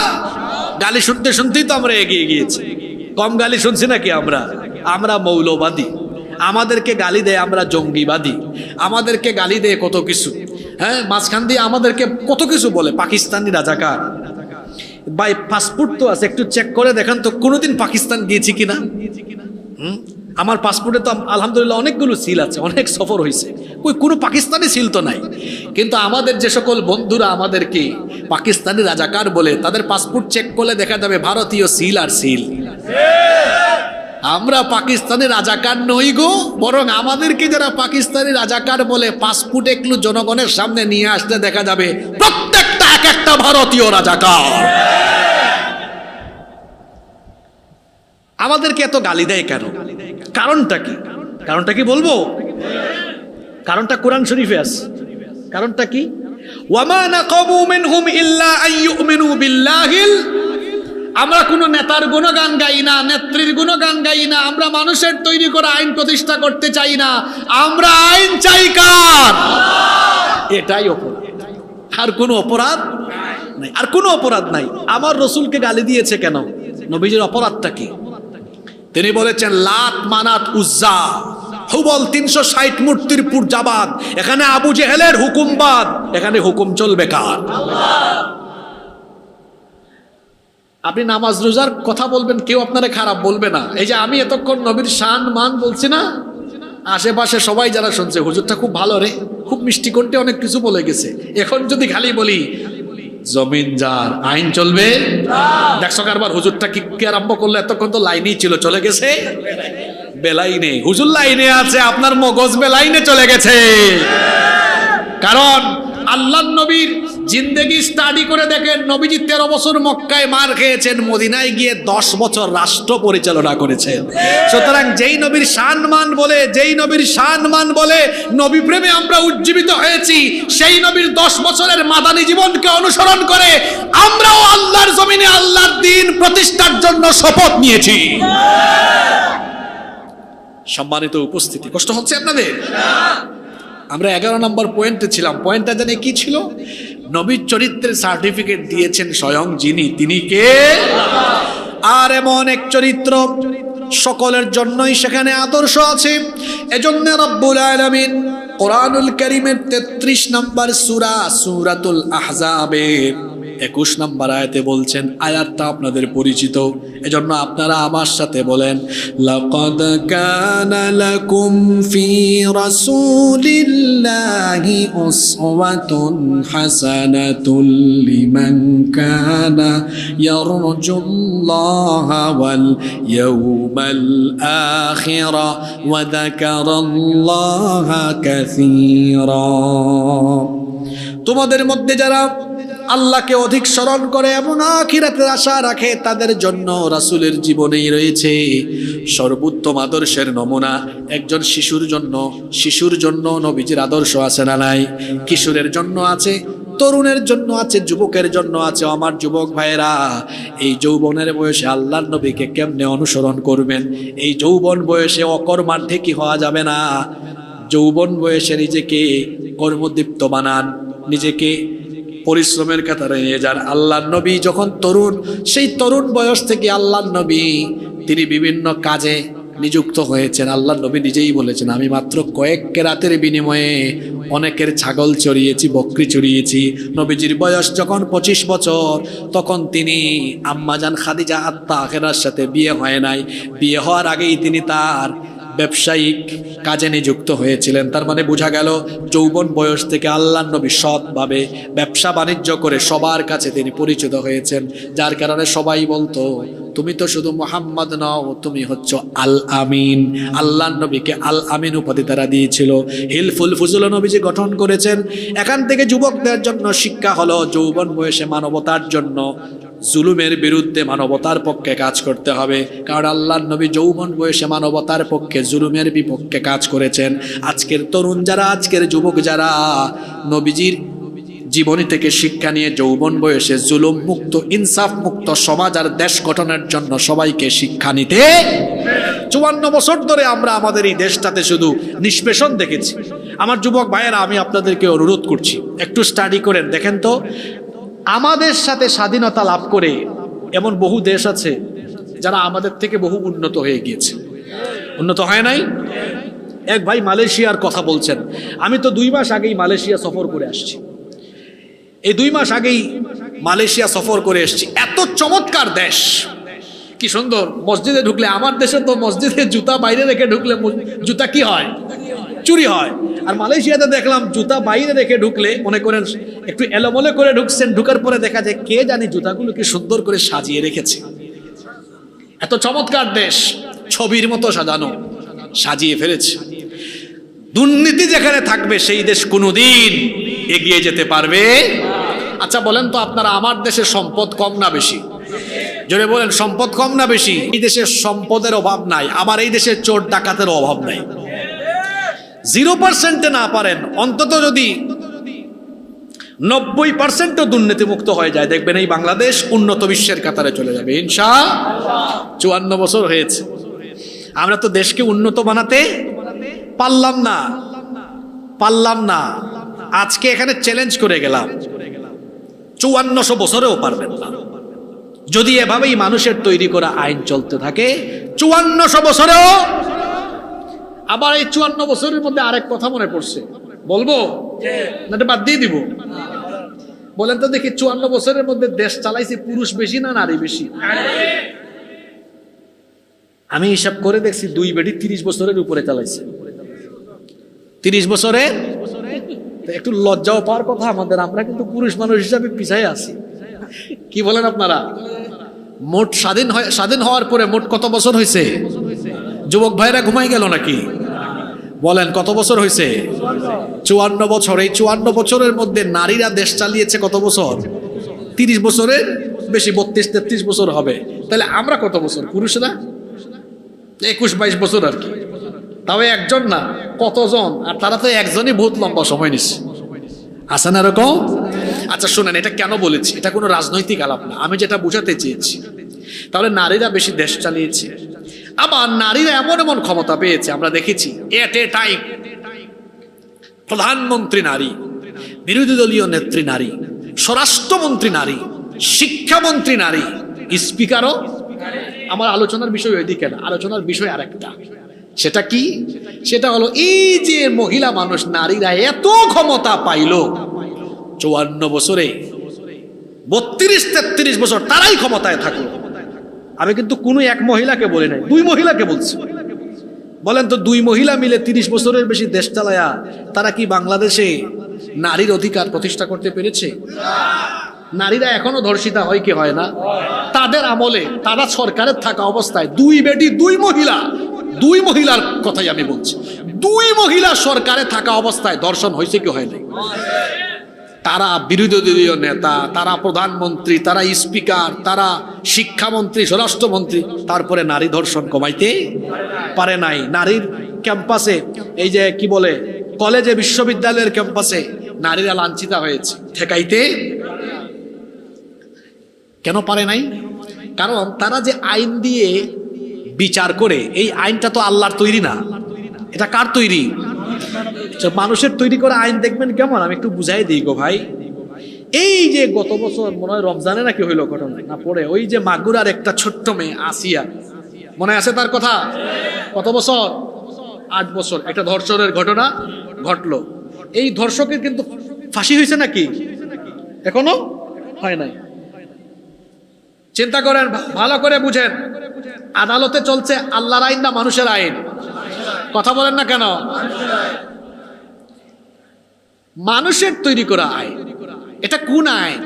গালি শুনতে শুনতেই তো আমরা এগিয়ে গিয়েছি। কম গালি শুনছি নাকি আমরা? আমরা মৌলবাদী, আমাদেরকে গালি দেয় আমরা জঙ্গিবাদী, আমাদেরকে গালি দেয় কত কিছু। হ্যাঁ, মাঝখান দিয়ে আমাদেরকে কত কিছু বলে, পাকিস্তানি রাজাকার। ভাই পাসপোর্ট তো আছে, একটু চেক করে দেখেন তো কোনোদিন পাকিস্তান গিয়েছি কিনা। আমার পাসপোর্টে তো আলহামদুলিল্লাহ অনেকগুলো সিল আছে, অনেক সফর হয়েছে, কোনো পাকিস্তানি সিল তো নাই। কিন্তু আমাদের যে সকল বন্ধুরা আমাদেরকে পাকিস্তানি রাজাকার বলে, তাদের পাসপোর্ট চেক করলে দেখা যাবে ভারতীয় সিল আর সিল। আমরা পাকিস্তানি রাজাকার নই গো, বরং আমাদেরকে যারা পাকিস্তানি রাজাকার বলে পাসপোর্ট একটু জনগণের সামনে নিয়ে আসতে দেখা যাবে প্রত্যেকটা এক একটা ভারতীয় রাজাকার। আমাদেরকে এত গালি দেয় কেন? কারণটা কি? কারণটা কি বলবো? কারণটা কোরআন শরীফে আছে। কারণটা কি? ওয়ামা নাকামু মিনহুম ইল্লা আইয়ুমিনু বিল্লাহিল। আমরা কোনো নেতার গুণগান গাই না, নেত্রীর গুণগান গাই না, আমরা মানুষের তৈরি করা আইন প্রতিষ্ঠা করতে চাই না, আমরা আইন চাই কার? এটাই অপরাধ, আর কোনো অপরাধ নাই, আর কোনো অপরাধ নাই। আমার রসুলকে গালি দিয়েছে কেন? নবীজির অপরাধটা কি? তিনি বলেছেন লাত, মানাত, উজ্জা, হুবল 360 মূর্তির পূজাবাদ, এখানে আবু জেহেলের হুকুমবাদ, এখানে হুকুম চলবে কার? আপনি নামাজ রোজার কথা বলবেন, কেউ আপনারা খারাপ বলবে না। এই যে আমি এতক্ষণ নবীর শান মান বলছি না, আশেপাশে সবাই যারা শুনছে হুজুরটা খুব ভালো রে, খুব মিষ্টি কণ্ঠে অনেক কিছু বলে গেছে। এখন যদি খালি বলি জমিন যার, আইন চলবে, দেখছো কারবার হুজুরটা কি আরম্ভ করলো, এতক্ষণ তো লাইনেই ছিল, চলে গেছে বেলাইনে। হুজুর লাইনে আছে, আপনার মগজ বেলাইনে চলে গেছে। কারণ আল্লাহর নবীর জিন্দেগি স্টাডি করে দেখেন, নবীজি 13 বছর মক্কায় মার খেয়েছেন, মদিনায় গিয়ে 10 বছর রাষ্ট্র পরিচালনা করেছেন। সুতরাং যেই নবীর সম্মান বলে, যেই নবীর সম্মান বলে নবী প্রেমে আমরা উজ্জীবিত হয়েছি, সেই নবীর 10 বছরের মাদানী জীবনকে অনুসরণ করে আমরাও আল্লাহর জমিনে আল্লাহর দ্বীন প্রতিষ্ঠার জন্য শপথ নিয়েছি। সম্মানিত উপস্থিতি, কষ্ট হচ্ছে আপনাদের? আমরা 11 নম্বর পয়েন্টে ছিলাম। পয়েন্টটা জানি কি ছিল? নবীর চরিত্রের সার্টিফিকেট দিয়েছেন স্বয়ং যিনি, তিনি কে? আর এমন এক চরিত্র সকলের জন্যই সেখানে আদর্শ আছে। এজন্য রব্বুল আলামিন কোরআনুল কারীমের 33 নম্বর সূরা সূরাতুল আহজাবের 21 নম্বর আয়াতে বলছেন, আয়াতটা আপনাদের পরিচিত, এজন্য আপনারা আমার সাথে বলেন, লাকাদ কানা লাকুম ফি রাসূলিল্লাহি উসওয়াতুন হাসানাতুল লিমান কানা ইয়ারজুল্লাহা ওয়াল ইয়াউমাল আখিরা ওয়া যাকারাল্লাহা কাসীরা। তোমাদের মধ্যে যারা আল্লাহকে অধিক স্মরণ করে এবং আখিরাতের আশা রাখে তাদের জন্য রাসূলের জীবনেই রয়েছে সর্বোত্তম আদর্শের নমুনা। একজন শিশুর জন্য নবীজির আদর্শ আছে না নাই? কিশোরের জন্য আছে, তরুণের জন্য আছে, যুবকের জন্য আছে। আমার যুবক ভাইয়েরা, এই যৌবনের বয়সে আল্লাহর নবীকে কেমনে অনুসরণ করবেন? এই যৌবন বয়সে অকর্মার ঢেকি হওয়া যাবে না। যৌবন বয়সে নিজেকে কর্মদীপ্ত বানান, নিজেকে পরিশ্রমের কাতারে নিয়ে যান। আল্লাহর নবী যখন তরুণ, সেই তরুণ বয়স থেকে আল্লাহর নবী তিনি বিভিন্ন কাজে নিযুক্ত হয়েছেন। আল্লাহর নবী নিজেই বলেছেন, আমি মাত্র কয়েক রাতের বিনিময়ে অনেকের ছাগল চড়িয়েছি, বকরি চড়িয়েছি। নবীজির বয়স যখন 25 বছর, তখন তিনি আম্মাজান খাদিজা আত-তাহেরার সাথে বিয়ে হয় নাই। বিয়ে হওয়ার আগেই তিনি তার ব্যবসায়িক কাজে নিযুক্ত হয়েছিলেন। তার মানে বোঝা গেল যৌবন বয়স থেকে আল্লাহর নবী সৎভাবে ব্যবসা বাণিজ্য করে সবার কাছে তিনি পরিচিত হয়েছেন, যার কারণে সবাই বলতো, তুমি তো শুধু মুহাম্মদ নও, তুমি হচ্ছ আল আমিন। আল্লাহর নবীকে আল আমিন উপাধি তারা দিয়েছিল। হিলফুল ফুজুল নবীজি গঠন করেছেন। এখান থেকে যুবকদের জন্য শিক্ষা হলো, যৌবন বয়সে মানবতার জন্য, জুলুমের বিরুদ্ধে মানবতার পক্ষে কাজ করতে হবে। কারণ আল্লাহর নবী যৌবন বয়সে মানবতার পক্ষে, জুলুমের বিপক্ষে কাজ করেছেন। আজকের তরুণ যারা, আজকের যুবক যারা নবীজির জীবনী থেকে শিক্ষা নিয়ে যৌবন বয়সে জুলুম মুক্ত, ইনসাফ মুক্ত সমাজ আর দেশ গঠনের জন্য সবাইকে শিক্ষা নিতে। 54 বছর ধরে আমরা আমাদের এই দেশটাতে শুধু নিষ্পেষণ দেখেছি। আমার যুবক ভাইয়েরা, আমি আপনাদেরকে অনুরোধ করছি, একটু স্টাডি করেন, দেখেন তো আমাদের সাথে স্বাধীনতা লাভ করে এমন বহু দেশ আছে যারা আমাদের থেকে বহু উন্নত হয়ে গিয়েছে। উন্নত হয় নাই? এক ভাই মালয়েশিয়ার কথা বলছেন, আমি তো 2 মাস আগেই মালয়েশিয়া সফর করে আসছি। এই 2 মাস আগেই মালয়েশিয়া সফর করে এসেছি। এত চমৎকার দেশ, কি সুন্দর। মসজিদে ঢুকলে, আমার দেশে তো মসজিদে জুতা বাইরে রেখে ঢুকলে জুতা কি হয়? চুরি হয়। আর মালয়েশিয়াতে দেখলাম জুতা বাইরে রেখে ঢুকলে, মনে করেন একটু এলোমেলো করে ঢুকছেন, ঢুকার পরে দেখা যায় কে জানি জুতাগুলো কি সুন্দর করে সাজিয়ে রেখেছে। এত চমৎকার দেশ, ছবির মতো সাজানো, সাজিয়ে ফেলেছে। দুর্নীতি যেখানে থাকবে সেই দেশ কোনোদিন এগিয়ে যেতে পারবে। আচ্ছা বলেন তো আপনারা, আমার দেশের সম্পদ কম না বেশি? জোরে বলেন, সম্পদ কম না বেশি? এই দেশের সম্পদের অভাব নাই, আবার এই দেশের চোর ডাকাতের অভাব নাই। 0% না পারেন, অন্তত যদি 90% দুর্নীতিমুক্ত হয়ে যায়, দেখবেন এই বাংলাদেশ উন্নত বিশ্বের কাতারে চলে যাবে ইনশাআল্লাহ। 54 বছর হয়েছে, আমরা তো দেশকে উন্নত বানাতে পারলাম না। আজকে এখানে চ্যালেঞ্জ করে গেলাম, 5400 বছরেও পারবেন না। যদি এভাবেই মানুষের তৈরি করা আইন চলতে থাকে 5400 বছরেও। আবার এই 54 বছরের মধ্যে আরেক কথা মনে পড়ছে, বলবো না বাদ দিয়ে দিব? বলেন তো দেখি, 54 বছরের মধ্যে দেশ চালাইছে পুরুষ বেশি না নারী বেশি? আমি হিসাব করে দেখছি 2 বেটি 30 বছরের উপরে চালাইছে। 30 বছরে একটু লজ্জাও পাওয়ার কথা আমাদের, আমরা কিন্তু পুরুষ মানুষ হিসাবে পিছায় আছি। কি বলেন আপনারা? মোট স্বাধীন হওয়ার পরে মোট কত বছর হয়েছে? যুবক ভাইরা ঘুমাই গেল নাকি? বলেন কত বছর হয়েছে? 54 বছর। এই 54 বছরের মধ্যে নারীরা দেশ চালিয়েছে কত বছর? 30 বছরের বেশি, 32-33 বছর হবে। তাহলে আমরা কত বছর? পুরুষরা 21-22 বছর আর কি। তাও একজন না, কতজন? আর তারা তো একজনই বহুত লম্বা সময় নিচ্ছে, আছে না এরকম? আচ্ছা শুনেন, এটা কেন বলেছি? এটা কোনো রাজনৈতিক আলাপ না, আমি যেটা বোঝাতে চেয়েছি। তাহলে নারীরা বেশি দেশ চালিয়েছে, আবার নারীরা এমন এমন ক্ষমতা পেয়েছে, আমরা দেখেছি এট এ টাইম প্রধানমন্ত্রী নারী, বিরোধী দলীয় নেত্রী নারী, স্বরাষ্ট্রমন্ত্রী নারী, শিক্ষামন্ত্রী নারী, স্পিকারও। আমার আলোচনার বিষয় ওইদিকে না, আলোচনার বিষয় আরেকটা। সেটা কি? সেটা হলো এই যে মহিলা মানুষ, নারীরা এত ক্ষমতা পাইল 54 বছরে, 32-33 বছর তারাই ক্ষমতায় থাকলো। আমি কিন্তু কোনো এক মহিলাকে বলি নাই, 2 মহিলাকে বলছি। বলেন তো, 2 মহিলা মিলে 30 বছরের বেশি দেশ চালায়া তারা কি বাংলাদেশে নারীর অধিকার প্রতিষ্ঠা করতে পেরেছে? নারীরা এখনো ধর্ষিতা হয় কি হয় না? তাদের আমলে, তারা সরকারের থাকা অবস্থায় 2 বেটি 2 মহিলা, 2 মহিলার কথাই আমি বলছি, 2 মহিলা সরকারে থাকা অবস্থায় ধর্ষণ হয়েছে কি হয় নাই? তারা বিরোধী দলীয় নেতা, তারা প্রধানমন্ত্রী, তারা স্পিকার, তারা শিক্ষামন্ত্রী, স্বরাষ্ট্রমন্ত্রী, তারপরে নারী ধর্ষণ কমাইতে পারে নাই। নারীর ক্যাম্পাসে, এই যে কি বলে, কলেজে বিশ্ববিদ্যালয়ের ক্যাম্পাসে নারীরা লাঞ্ছিতা হয়েছে, ঠেকাইতে কেন পারে নাই? কারণ তারা যে আইন দিয়ে বিচার করে, এই আইনটা তো আল্লাহর তৈরি না, এটা কার তৈরি? মানুষের তৈরি করা আইন। দেখবেন কেমন, আমি একটু বুঝাই দিই গো ভাই। এই যে গত বছর মনে হয় রমজানে নাকি হইলো ঘটনা না পড়ে, ওই যে মাগুরার একটা ছোট্ট মেয়ে আসিয়া, মনে আছে তার কথা? কত বছর? 8 বছর। একটা ধর্ষণের ঘটনা ঘটলো। এই ধর্ষকের কিন্তু ফাঁসি হয়েছে নাকি? এখনো হয় নাই। চিন্তা করেন, ভালো করে বুঝেন, আদালতে চলছে আল্লাহর আইন না মানুষের আইন? কথা বলেন না কেন? মানুষের তৈরি করা আইন। এটা কোন আইন?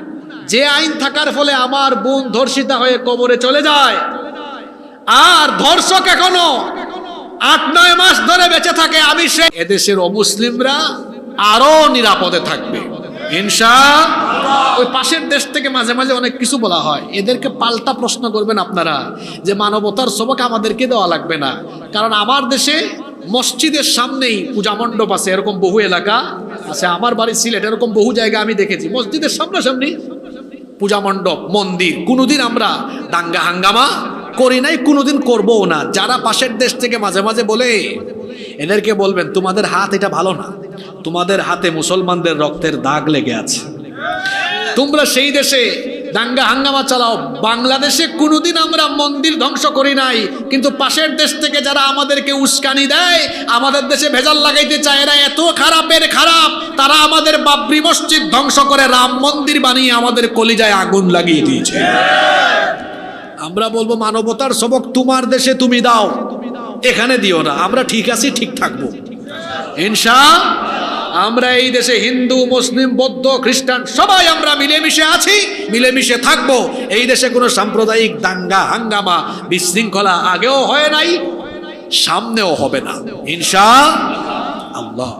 যে আইন থাকার ফলে আমার বোন ধর্ষিতা হয়ে কবরে চলে যায়, আর ধর্ষক এখনো 8-9 মাস ধরে বেঁচে থাকে, আমি সে এদেশের অমুসলিমরা আরো নিরাপদে থাকবে ইনশাআল্লাহ। ওই পাশের দেশ থেকে মাঝে মাঝে অনেক কিছু বলা হয়, এদেরকে পাল্টা প্রশ্ন করবেন আপনারা যে মানবতার সবক আমাদেরকে দেওয়া লাগবে না, কারণ আমার দেশে মসজিদের সামনেই পূজা মণ্ডপ আছে, এরকম বহু এলাকা আছে। আমার বাড়ি সিলেট, এরকম বহু জায়গা আমি দেখেছি, মসজিদের সামনাসামনি পূজা মণ্ডপ, মন্দির। কোনোদিন আমরা দাঙ্গা হাঙ্গামা করি নাই, কোনোদিন করবও না। যারা পাশের দেশ থেকে মাঝে মাঝে বলে, এদেরকে বলবেন তোমাদের হাত এটা ভালো না, তোমাদের হাতে মুসলমানদের রক্তের দাগ লেগে আছে, তোমরা সেই দেশে দাঙ্গা হাঙ্গামা চালাও। বাংলাদেশে কোনোদিন আমরা মন্দির ধ্বংস করি নাই, কিন্তু পাশের দেশ থেকে যারা আমাদেরকে উস্কানি দেয়, আমাদের দেশে ভেজাল লাগাইতে চায়, এরা এত খারাপের খারাপ, তারা আমাদের বাবরি মসজিদ ধ্বংস করে রাম মন্দির বানিয়ে আমাদের কলিজায় আগুন লাগিয়ে দিয়েছে। আমরা বলবো মানবতার সবক তোমার দেশে তুমি দাও, এখানে দিও না। আমরা ঠিক আছি, ঠিক থাকবো ইনশাআল্লাহ। আমরা এই দেশে হিন্দু, মুসলিম, বৌদ্ধ, খ্রিস্টান সবাই আমরা মিলেমিশে আছি, মিলেমিশে থাকবো। এই দেশে কোনো সাম্প্রদায়িক দাঙ্গা হাঙ্গামা বিশৃঙ্খলা আগেও হয় নাই, সামনেও হবে না ইনশাআল্লাহ।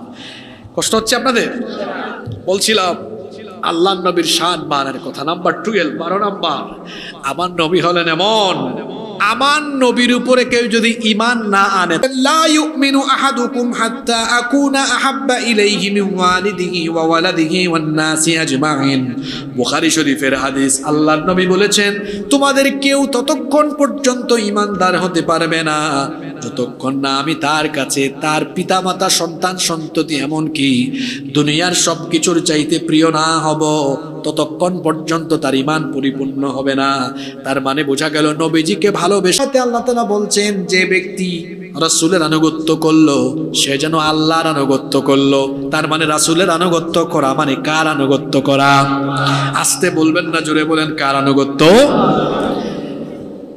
কষ্ট হচ্ছে আপনাদের? বলছিলাম আল্লাহর নবীর শান মানের কথা। নাম্বার 12, 12 নাম্বার, আমার নবী হলেন এমন, আমার নবীর উপরে কেউ যদি ঈমান না আনে, লা ইউমিনু আহাদুকুম হাত্তা আকুনা আহাব্বা ইলাইহি মিন ওয়ালিদিহি ওয়া ওয়ালাদিহি ওয়ান নাসি আজমাইন। বুখারী শরীফের হাদিস। আল্লাহর নবী বলেছেন, তোমাদের কেউ ততক্ষণ পর্যন্ত ঈমানদার হতে পারবে না যতক্ষণ না আমি তার কাছে তার পিতামাতা, সন্তান সন্ততি, এমনকি দুনিয়ার সবকিছুর চাইতে প্রিয় না হব, ততক্ষণ পর্যন্ত তার ঈমান পরিপূর্ণ হবে না। তার মানে বোঝা গেল নবীজিকে ভালোবেসে আল্লাহ তাআলা বলছেন, যে ব্যক্তি রাসূলের আনুগত্য করলো সে যেন আল্লাহর আনুগত্য করলো। তার মানে রাসূলের আনুগত্য করা মানে কার আনুগত্য করা? আস্তে বলবেন না, জোরে বলেন, কার আনুগত্য?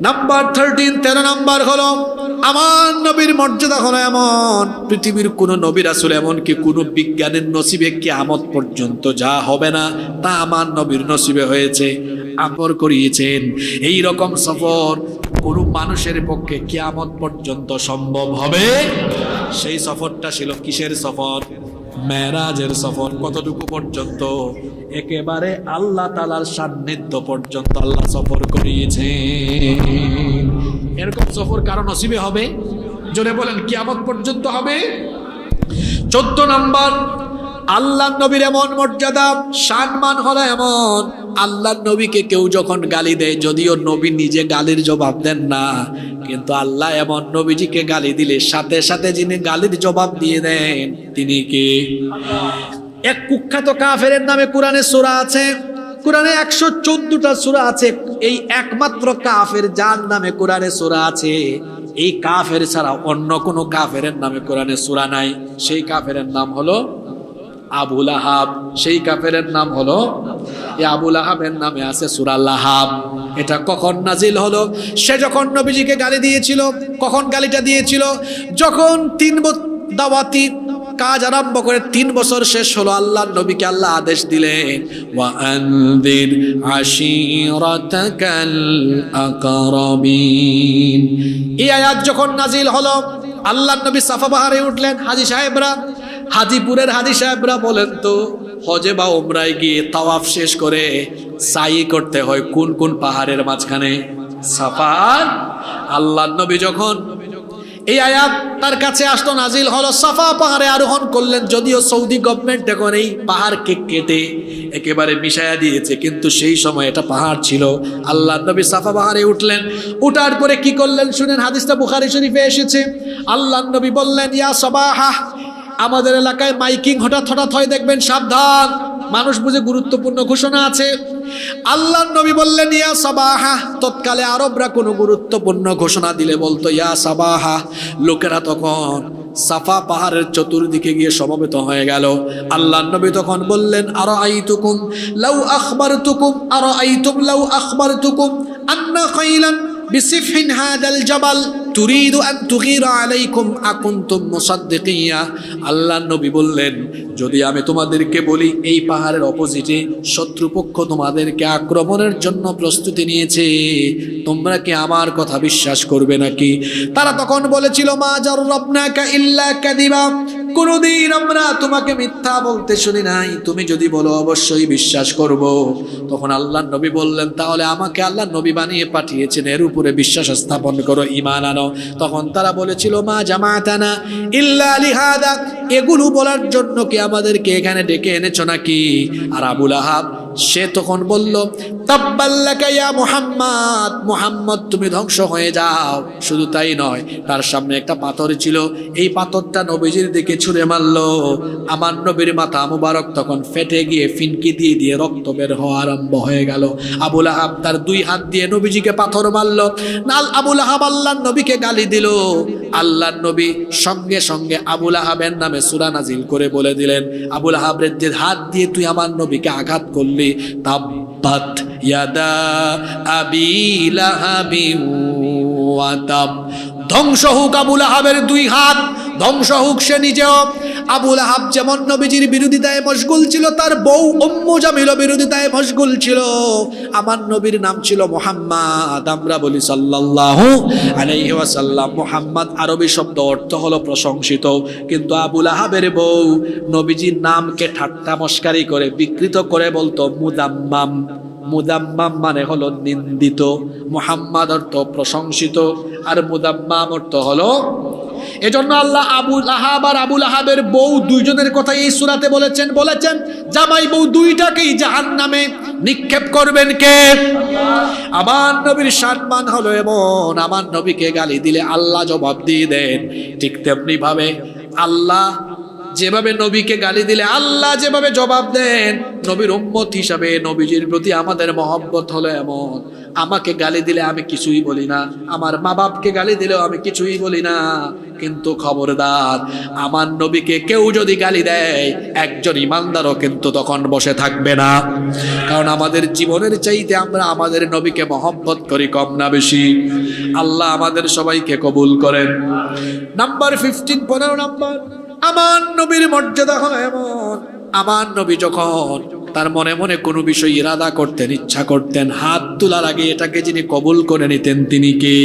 নাম্বার 13, 13 নাম্বার হলো, আমার নবীর মর্যাদা হলো এমন, পৃথিবীর কোন নবী রাসূল, এমনকি কোন বিজ্ঞানের নসিবে কিয়ামত পর্যন্ত যা হবে না তা আমার নবীর নসিবে হয়েছে, আমর করিয়েছেন। এই রকম সফর কোন মানুষের পক্ষে কিয়ামত পর্যন্ত সম্ভব হবে? সেই সফরটা ছিল কিসের সফর? মেরাজের সফর। কতটুকু পর্যন্ত? একেবারে আল্লাহ তাআলার সান্নিধ্য পর্যন্ত আল্লাহ সফর করিয়েছেন। এরকম সফর কারো নসিবে হবে? জোরে বলেন, কিয়ামত পর্যন্ত হবে। 14 নাম্বার, আল্লাহর নবীর এমন মর্যাদা, সম্মান হলো এমন, আল্লাহর নবীকে কেউ যখন গালি দেয়, যদিও নবী নিজে গালির জবাব দেন না, কিন্তু আল্লাহ এমন নবীজিকে গালি দিলে সাথে সাথে যিনি গালির জবাব দিয়ে দেন তিনি কে? এক কুখ্যাত কাফেরের নামে কোরআনে সূরা আছে, কোরআনে 114টা সূরা আছে। এই একমাত্র কাফের যার নামে কোরআনে সূরা আছে, এই কাফের ছাড়া অন্য কোনো কাফেরের নামে কোরআনে সূরা নাই। সেই কাফেরের নাম হলো আবু লাহাব। সেই কাফেরের নাম হলো, এই আবু লাহাবের নামে আছে সূরা লাহাব। এটা কখন নাজিল হলো? সে যখন নবীজিকে গালি দিয়েছিল। কখন গালিটা দিয়েছিল? যখন 3 দাওয়াতি কাজ আরম্ভ করে 3 বছর শেষ হলো, আল্লাহর নবীকে আল্লাহ আদেশ দিলেন, ওয়া আনদির আশীরাতাকাল আকরাবিন। এই আয়াত যখন নাজিল হলো, আল্লাহর নবী সাফা পাহাড়ে উঠলেন। হাজী সাহেবরা, হাজীপুরের হাজী সাহেবরা বলেন তো, হজে বা উমরায় গিয়ে তাওয়াফ শেষ করে সাই করতে হয় কোন কোন পাহাড়ের মাঝখানে? সাফা। আল্লাহর নবী যখন এই আয়াত তার কাছে আসতো, নাজিল হলো, সাফা পাহাড়ে আরোহণ করলেন। যদিও সৌদি গভর্নমেন্ট এখন এই পাহাড়কে কেটে একেবারে মিশায়া দিয়েছে, কিন্তু সেই সময় এটা পাহাড় ছিল। আল্লাহর নবী সাফা পাহাড়ে উঠলেন। উঠার পরে কি করলেন শুনেন, হাদিসটা বুখারী শরীফে এসেছে। আল্লাহর নবী বললেন, ইয়া সাবাহা। আমাদের এলাকায় মাইকিং হঠাৎ হঠাৎ হয়, দেখবেন, সাবধান, মানুষ বুঝে গুরুত্বপূর্ণ ঘোষণা আছে। আল্লাহর নবী বললেন, ইয়া সাবাহা। তৎকালে আরবরা কোনো গুরুত্বপূর্ণ ঘোষণা দিলে বলতো ইয়া সাবাহা। লোকেরা তখন সাফা পাহাড়ের চতুর্দিকে গিয়ে সমবেত হয়ে গেল। আল্লাহর নবী তখন বললেন, আরাআইতুকুম লাউ আখবারতুকুম, আরাআইতুম লাউ আখবারতুকুম আন্না খাইলান বিসিফহিন হাদাল জাবাল তুরিদু আন তুগীরা আলাইকুম আকুনতুম মুসাদ্দিকিয়া। আল্লাহর নবী বললেন, যদি আমি তোমাদেরকে বলি এই পাহাড়ের অপোজিটে শত্রুপক্ষ তোমাদেরকে আক্রমণের জন্য প্রস্তুতি নিয়েছে, তোমরা কি আমার কথা বিশ্বাস করবে নাকি? তারা তখন বলেছিল, মা জাররাবনাকা ইল্লা কাযিবা, কোনদিন আমরা তোমাকে মিথ্যা বলতে শুনি নাই, তুমি যদি বলো অবশ্যই বিশ্বাস করব। তখন আল্লাহর নবী বললেন, তাহলে আমাকে আল্লাহর নবী বানিয়ে পাঠিয়েছেন, এর উপরে বিশ্বাস স্থাপন করো, ঈমান আনো। তখন তারা বলেছিল, মা জামাতানা ইল্লা লিহাদা, এগুলো বলার জন্য কি আমাদেরকে এখানে ডেকে এনেছো নাকি? আর আবু লাহাব সে তখন বলল, তাব্বাল্লাকা ইয়া মুহাম্মদ, মুহাম্মদ তুমি ধ্বংস হয়ে যাও। শুধু তাই নয়, তার সামনে একটা পাথর ছিল, এই পাথরটা নবীজির দিকে ছুঁড়ে মারলো। আমার নবীর মাথা মুবারক তখন ফেটে গিয়ে ফিনকি দিয়ে দিয়ে রক্ত বের হওয়া আরম্ভ হয়ে গেল। আবু লাহাব তার 2 হাত দিয়ে নবীজিকে পাথর মারলো। আবু লাহাব আল্লাহর নবীকে গালি দিল। আল্লাহর নবী সঙ্গে সঙ্গে আবু লাহাবের নামে সূরা নাজিল করে বলে দিলেন, আবু লাহাবের যে হাত দিয়ে তুই আমার নবীকে আঘাত করলি, তাব্বাত ইয়াদা আবি লাহাবিন ওয়া তাব, ধ্বংস হোক আবু লাহাবের 2 হাত, ধ্বংস হোক সে নিজেও। আবু লাহাব যেমন নবীজির বিরোধিতায় মশগুল ছিল, তার বউ উম্মু জামিল বিরোধিতায় মশগুল ছিল। আমার নবীর নাম ছিল মুহাম্মদ, আমরা বলি সাল্লাল্লাহু আলাইহি ওয়াসাল্লাম। মুহাম্মদ আরবি শব্দ, অর্থ হলো প্রশংসিত, কিন্তু আবু লাহাবের বউ নবীজির নামকে ঠাট্টা মস্কারি করে বিকৃত করে বলতো মুদাম্মাম। মুদাম্মাম মানে হলো নিন্দিত, মুহাম্মদ অর্থ প্রশংসিত, আর মুদাম্মাম অর্থ হলো। এজন্য আল্লাহ আবু লাহাব আর আবু লাহাবের বউ 2 জনের কথা এই সূরাতে বলেছেন। জামাই বউ 2টাকেই জাহান্নামে নিক্ষেপ করবেন কে? আমার নবীর সম্মান হলো এমন, আমার নবীকে গালি দিলে আল্লাহ জবাব দিয়ে দেন। ঠিক তেমনি ভাবে আল্লাহ যেভাবে নবীকে গালি দিলে আল্লাহ যেভাবে জবাব দেন, নবীর উম্মত হিসাবে নবীজির প্রতি আমাদের মহব্বত হলো এমন, আমাকে গালি দিলে আমি কিছুই বলি না, আমার মা বাপকে গালি দিলেও আমি কিছুই বলি না, কিন্তু খবরদার আমার নবীকে কেউ যদি গালি দেয়, একজন ইমানদারও কিন্তু তখন বসে থাকবে না। কারণ আমাদের জীবনের চাইতে আমরা আমাদের নবীকে মহব্বত করি কম না বেশি? আল্লাহ আমাদের সবাইকে কবুল করেন। নাম্বার 15, 15 নাম্বার, আমার নবীর মর্যাদা হলো এমন, আমার নবী যখন তার মনে মনে কোনো বিষয় ইরাদা করতেন, ইচ্ছা করতেন, হাত তোলার আগে এটাকে যিনি কবুল করে নিতেন তিনি কে?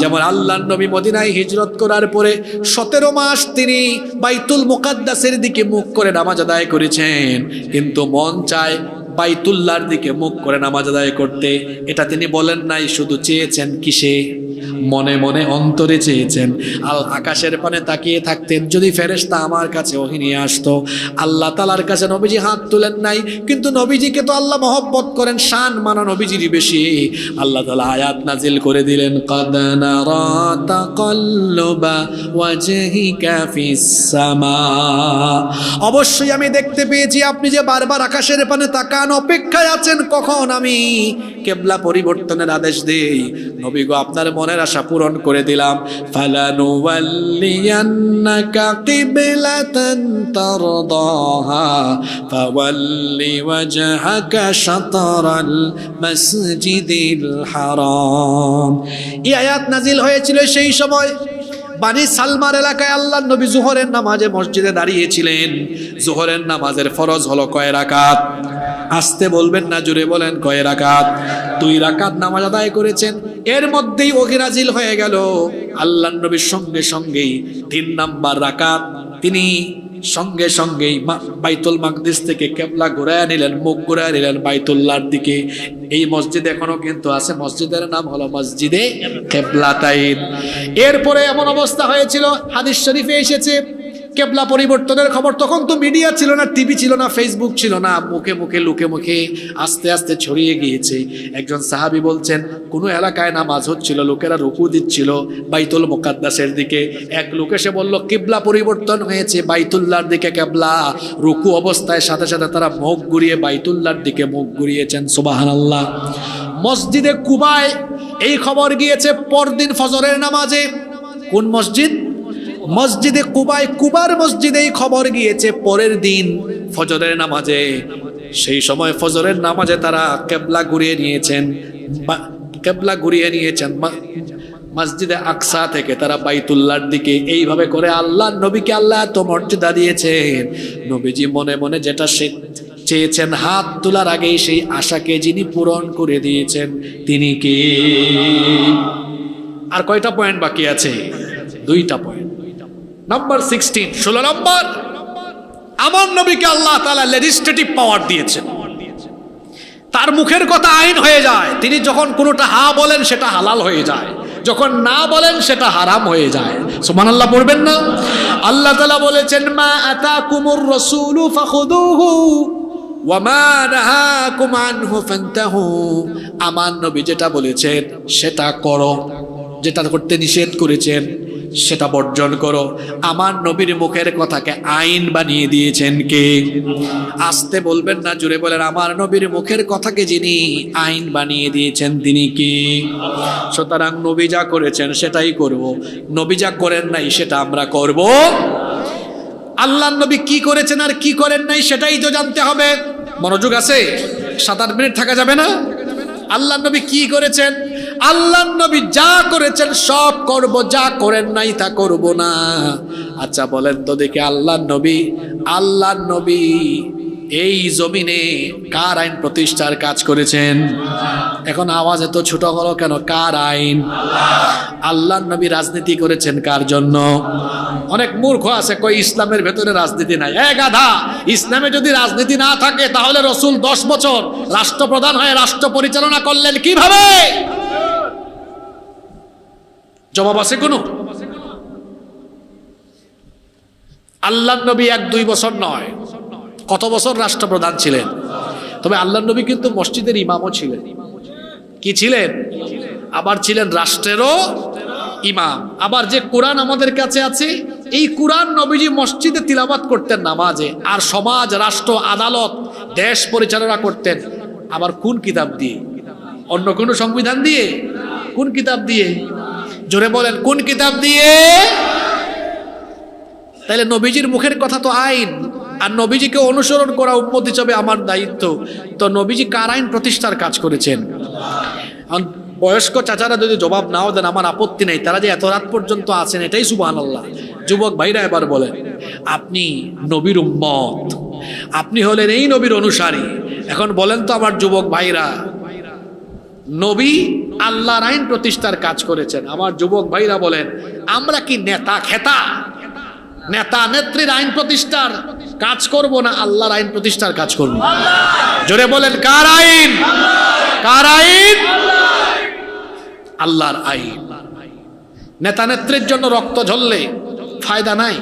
যেমন আল্লাহর নবী মদিনায় হিজরত করার পরে 17 মাস তিনি বাইতুল মুকাদ্দাসের দিকে মুখ করে নামাজ আদায় করেছেন, কিন্তু মন চায় বাইতুল্লাহর দিকে মুখ করে নামাজ আদায় করতে। এটা তিনি বলেন নাই, শুধু চেয়েছেন কিসে? মনে মনে অন্তরে চেয়েছেন। আকাশের পানে তাকিয়ে থাকতেন, যদি ফেরেশতা আমার কাছে ওহী নিয়ে আসতো। আল্লাহ তাআলার কাছে নবীজি হাত তুলেন নাই, কিন্তু নবীজিকে তো আল্লাহ মহব্বত করেন, শান মানা নবীজিরই বেশি। আল্লাহ তাআলা আয়াত নাজিল করে দিলেন, قد نرى تقلب وجهك في السماء, অবশ্যই আমি দেখতে পেয়েছি আপনি যে বারবার আকাশের পানে তাকান, অপেক্ষায় আছেন কখন আমি কিবলা পরিবর্তনের আদেশ দেই। নবী গো, আপনার মনের আশা পূরণ করে দিলাম। ফালানুওয়াল্লিয়ান্নাকা কিবলাতান তারদাহা ফাওয়াল্লি ওয়াজহাকা শাতরাল মাসজিদিল হারাম। এই আয়াত নাজিল হয়েছিল সেই সময় বানি সালমার এলাকায়। আল্লাহর নবী জোহরের নামাজে মসজিদে দাঁড়িয়েছিলেন। জোহরের নামাজের ফরজ হলো কয় রাকাত? আসতে বলবেন না, জোরে বলেন কয় রাকাত? 2 রাকাত নামাজ আদায় করেছেন। এর মধ্যেই ওহী নাজিল হয়ে গেল। আল্লাহর নবীর সঙ্গে সঙ্গেই 3 নাম্বার রাকাত তিনি সঙ্গে সঙ্গেই বাইতুল মাকদিস থেকে কিবলা ঘুরায় নিলেন, মুখ ঘুরায় নিলেন বাইতুল্লাহর দিকে। এই মসজিদ এখনো কিন্তু আছে, মসজিদের নাম হলো মসজিদে কিবলাতাইন। এরপরে এমন অবস্থা হয়েছিল, হাদিস শরীফে এসেছে, কিবলা পরিবর্তনের খবর তখন তো মিডিয়া ছিল না, টিভি ছিল না, ফেসবুক ছিল না, মুখে মুখে লুকে মুখে আস্তে আস্তে ছড়িয়ে গিয়েছে। একজন সাহাবী বলছেন, কোনো এলাকায় নামাজ হচ্ছিল, লোকেরা রুকু দিচ্ছিল বাইতুল মুকাদ্দাসের দিকে। এক লোক এসে বলল, কিবলা পরিবর্তন হয়েছে, বাইতুল্লাহর দিকে কিবলা। রুকু অবস্থায় সাথে সাথে তারা মুখ ঘুরিয়ে বাইতুল্লাহর দিকে মুখ ঘুরিয়েছেন। সুবহানাল্লাহ। মসজিদে কুবায় এই খবর গিয়েছে পরদিন ফজরের নামাজে। কোন মসজিদ? মসজিদে কুবায়। কুবার মসজিদে এই খবর গিয়েছে পরের দিন ফজরের নামাজে। সেই সময় ফজরের নামাজে তারা কিবলা ঘুরিয়ে নিয়েছেন, কিবলা ঘুরিয়ে নিয়েছেন মসজিদে আকসা থেকে তারা বাইতুল্লাহর দিকে। এইভাবে করে আল্লাহর নবীকে আল্লাহ এত মর্যাদা দিয়েছেন। নবীজি মনে মনে যেটা চেয়েছেন, হাত তোলার আগেই সেই আশাকে যিনি পূরণ করে দিয়েছেন তিনি কে? আর কয়টা পয়েন্ট বাকি আছে? 2টা পয়েন্ট। নাম্বার 16, 16 নম্বর, আমার নবীকে আল্লাহ তাআলা লেজিসলেটিভ পাওয়ার দিয়েছেন। তার মুখের কথা আইন হয়ে যায়। তিনি যখন কোনোটা হা বলেন সেটা হালাল হয়ে যায়, যখন না বলেন সেটা হারাম হয়ে যায়। সুবহানাল্লাহ পড়বেন না? আল্লাহ তাআলা বলেছেন, মা আতাকুমুর রাসূলু ফাখুদুহু ওয়া মা নাহাকুম আনহু ফান্তাহু। আমার নবী যেটা বলেছেন সেটা করো, যেটা করতে নিষেধ করেছেন সেটা বর্জন করো। আমার নবীর মুখের কথাকে আইন বানিয়ে দিয়েছেন কে? আসতে বলবেন না, জুড়ে বলেন, আমার নবীর মুখের কথাকে যিনি আইন বানিয়ে দিয়েছেন তিনি কি? সুতরাং নবী যা করেছেন সেটাই করব, নবী যা করেন নাই সেটা আমরা করব। আল্লাহর নবী কি করেছেন আর কি করেন নাই সেটাই তো জানতে হবে। মনোযোগ আছে? 7-8 মিনিট থাকা যাবে না। আল্লাহর নবী কি করেছেন? আল্লাহর নবী যা করেছেন সব করব, যা করেন নাই তা করব না। আচ্ছা বলেন তো দেখি, আল্লাহর নবী এই জমিনে কার আইন প্রতিষ্ঠার কাজ করেছেন? এখন আওয়াজ এত ছোট হলো কেন? কার আইন? আল্লাহর নবী রাজনীতি করেছেন কার জন্য? অনেক মূর্খ আছে কই ইসলামের ভেতরে রাজনীতি নাই। গাধা, ইসলামে যদি রাজনীতি না থাকে তাহলে রাসূল 10 বছর রাষ্ট্রপ্রধান হয়ে রাষ্ট্র পরিচালনা করলেন কিভাবে? জবাব আছে কোনো? আল্লাহর নবী 1-2 বছর নয়, কত বছর রাষ্ট্রপ্রধান ছিলেন। তবে আল্লাহর নবী কিন্তু মসজিদের ইমামও ছিলেন। কি ছিলেন? আবার ছিলেন রাষ্ট্রেরও ইমাম। আবার যে কোরআন আমাদের কাছে আছে, এই কোরআন নবীজি মসজিদে তিলাওয়াত করতেন নামাজে, আর সমাজ, রাষ্ট্র, আদালত, দেশ পরিচালনা করতেন। আবার কোন কিতাব দিয়ে? অন্য কোন সংবিধান দিয়ে? কোন কিতাব দিয়ে? জোরে বলেন, কোন কিতাব দিয়ে? তাহলে নবীজির মুখের কথা তো আইন, আর নবীজিকে অনুসরণ করা উম্মত হিসাবে আমার দায়িত্ব। তো নবীজি কার আইন প্রতিষ্ঠার কাজ করেছেন? বয়স্ক চাচারা যদি জবাব নাও দেন আমার আপত্তি নেই, তারা যে এত রাত পর্যন্ত আছেন এটাই সুবহানাল্লাহ। যুবক ভাইরা এবার বলেন, আপনি নবীর উম্মত, আপনি হলেন এই নবীর অনুসারী। এখন বলেন তো আমার যুবক ভাইরা, নবী আল্লাহর আইন প্রতিষ্ঠার কাজ করেছেন, আমার যুবক ভাইরা বলেন, আমরা কি নেতা খেতা, নেতা নেত্রীর আইন প্রতিষ্ঠার কাজ করব না আল্লাহর আইন প্রতিষ্ঠার কাজ করব? জোরে বলেন, কার আইন? কার আইন? আল্লাহর আইন। নেতা নেত্রীর জন্য রক্ত ঝরলে ফায়দা নাই,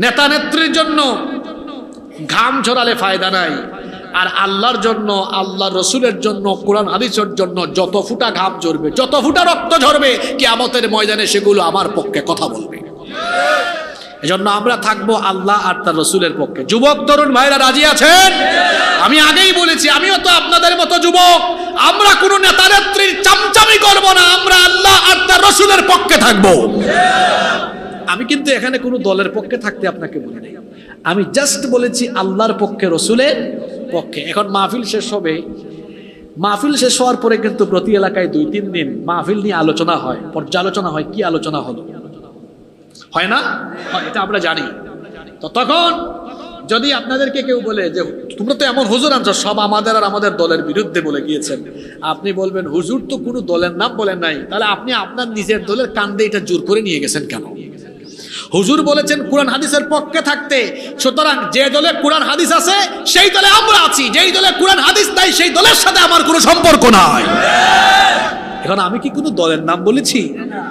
নেতা নেত্রীর জন্য ঘাম ঝরালে ফায়দা নাই। আর আল্লাহর জন্য, আল্লাহ রসুলের জন্য, কোরআন হাদিসের জন্য যত ফুটা ঘাম ঝরবে, যত ফুটা রক্ত ঝরবে, কিয়ামতের ময়দানে সেগুলো আমার পক্ষে কথা বলবে। এজন্য আমরা থাকবো আল্লাহ আর তার রসুলের পক্ষে। যুবক তরুণ ভাইরা রাজি আছেন? আমি আগেই বলেছি, আমিও তো আপনাদের মতো যুবক। আমরা কোনো নেতা নেত্রীর চামচামি করব না, আমরা আল্লাহ আর তার রসুলের পক্ষে থাকবো। আমি কিন্তু এখানে কোনো দলের পক্ষে থাকতে আপনাকে বলি নাই, আমি জাস্ট বলেছি আল্লাহর পক্ষে, রসুলের পক্ষে। এখন মাহফিল শেষ হবে, মাহফিল শেষ হওয়ার পরে কিন্তু প্রতি এলাকায় 2-3 দিন মাহফিল নিয়ে আলোচনা হয়, পর্যালোচনা হয়। কি আলোচনা হলো? হয় না? এটা আমরা জানি। তো তখন যদি আপনাদেরকে কেউ বলে যে তোমরা তো এমন হুজুর আনছো, সব আমাদের আর আমাদের দলের বিরুদ্ধে বলে গিয়েছেন, আপনি বলবেন হুজুর তো কোনো দলের নাম বলেন নাই, তাহলে আপনি আপনার নিজের দলের কান্দে এটা জোর করে নিয়ে গেছেন কেন? হুজুর বলেছেন কোরআন হাদিসের পক্ষে থাকতে, সুতরাং যে দলে কোরআন হাদিস আছে সেই দলে আমরা আছি, যেই দলে কোরআন হাদিস নাই সেই দলের সাথে আমার কোনো সম্পর্ক নাই। এখন আমি কি কোনো দলের নাম বলেছি?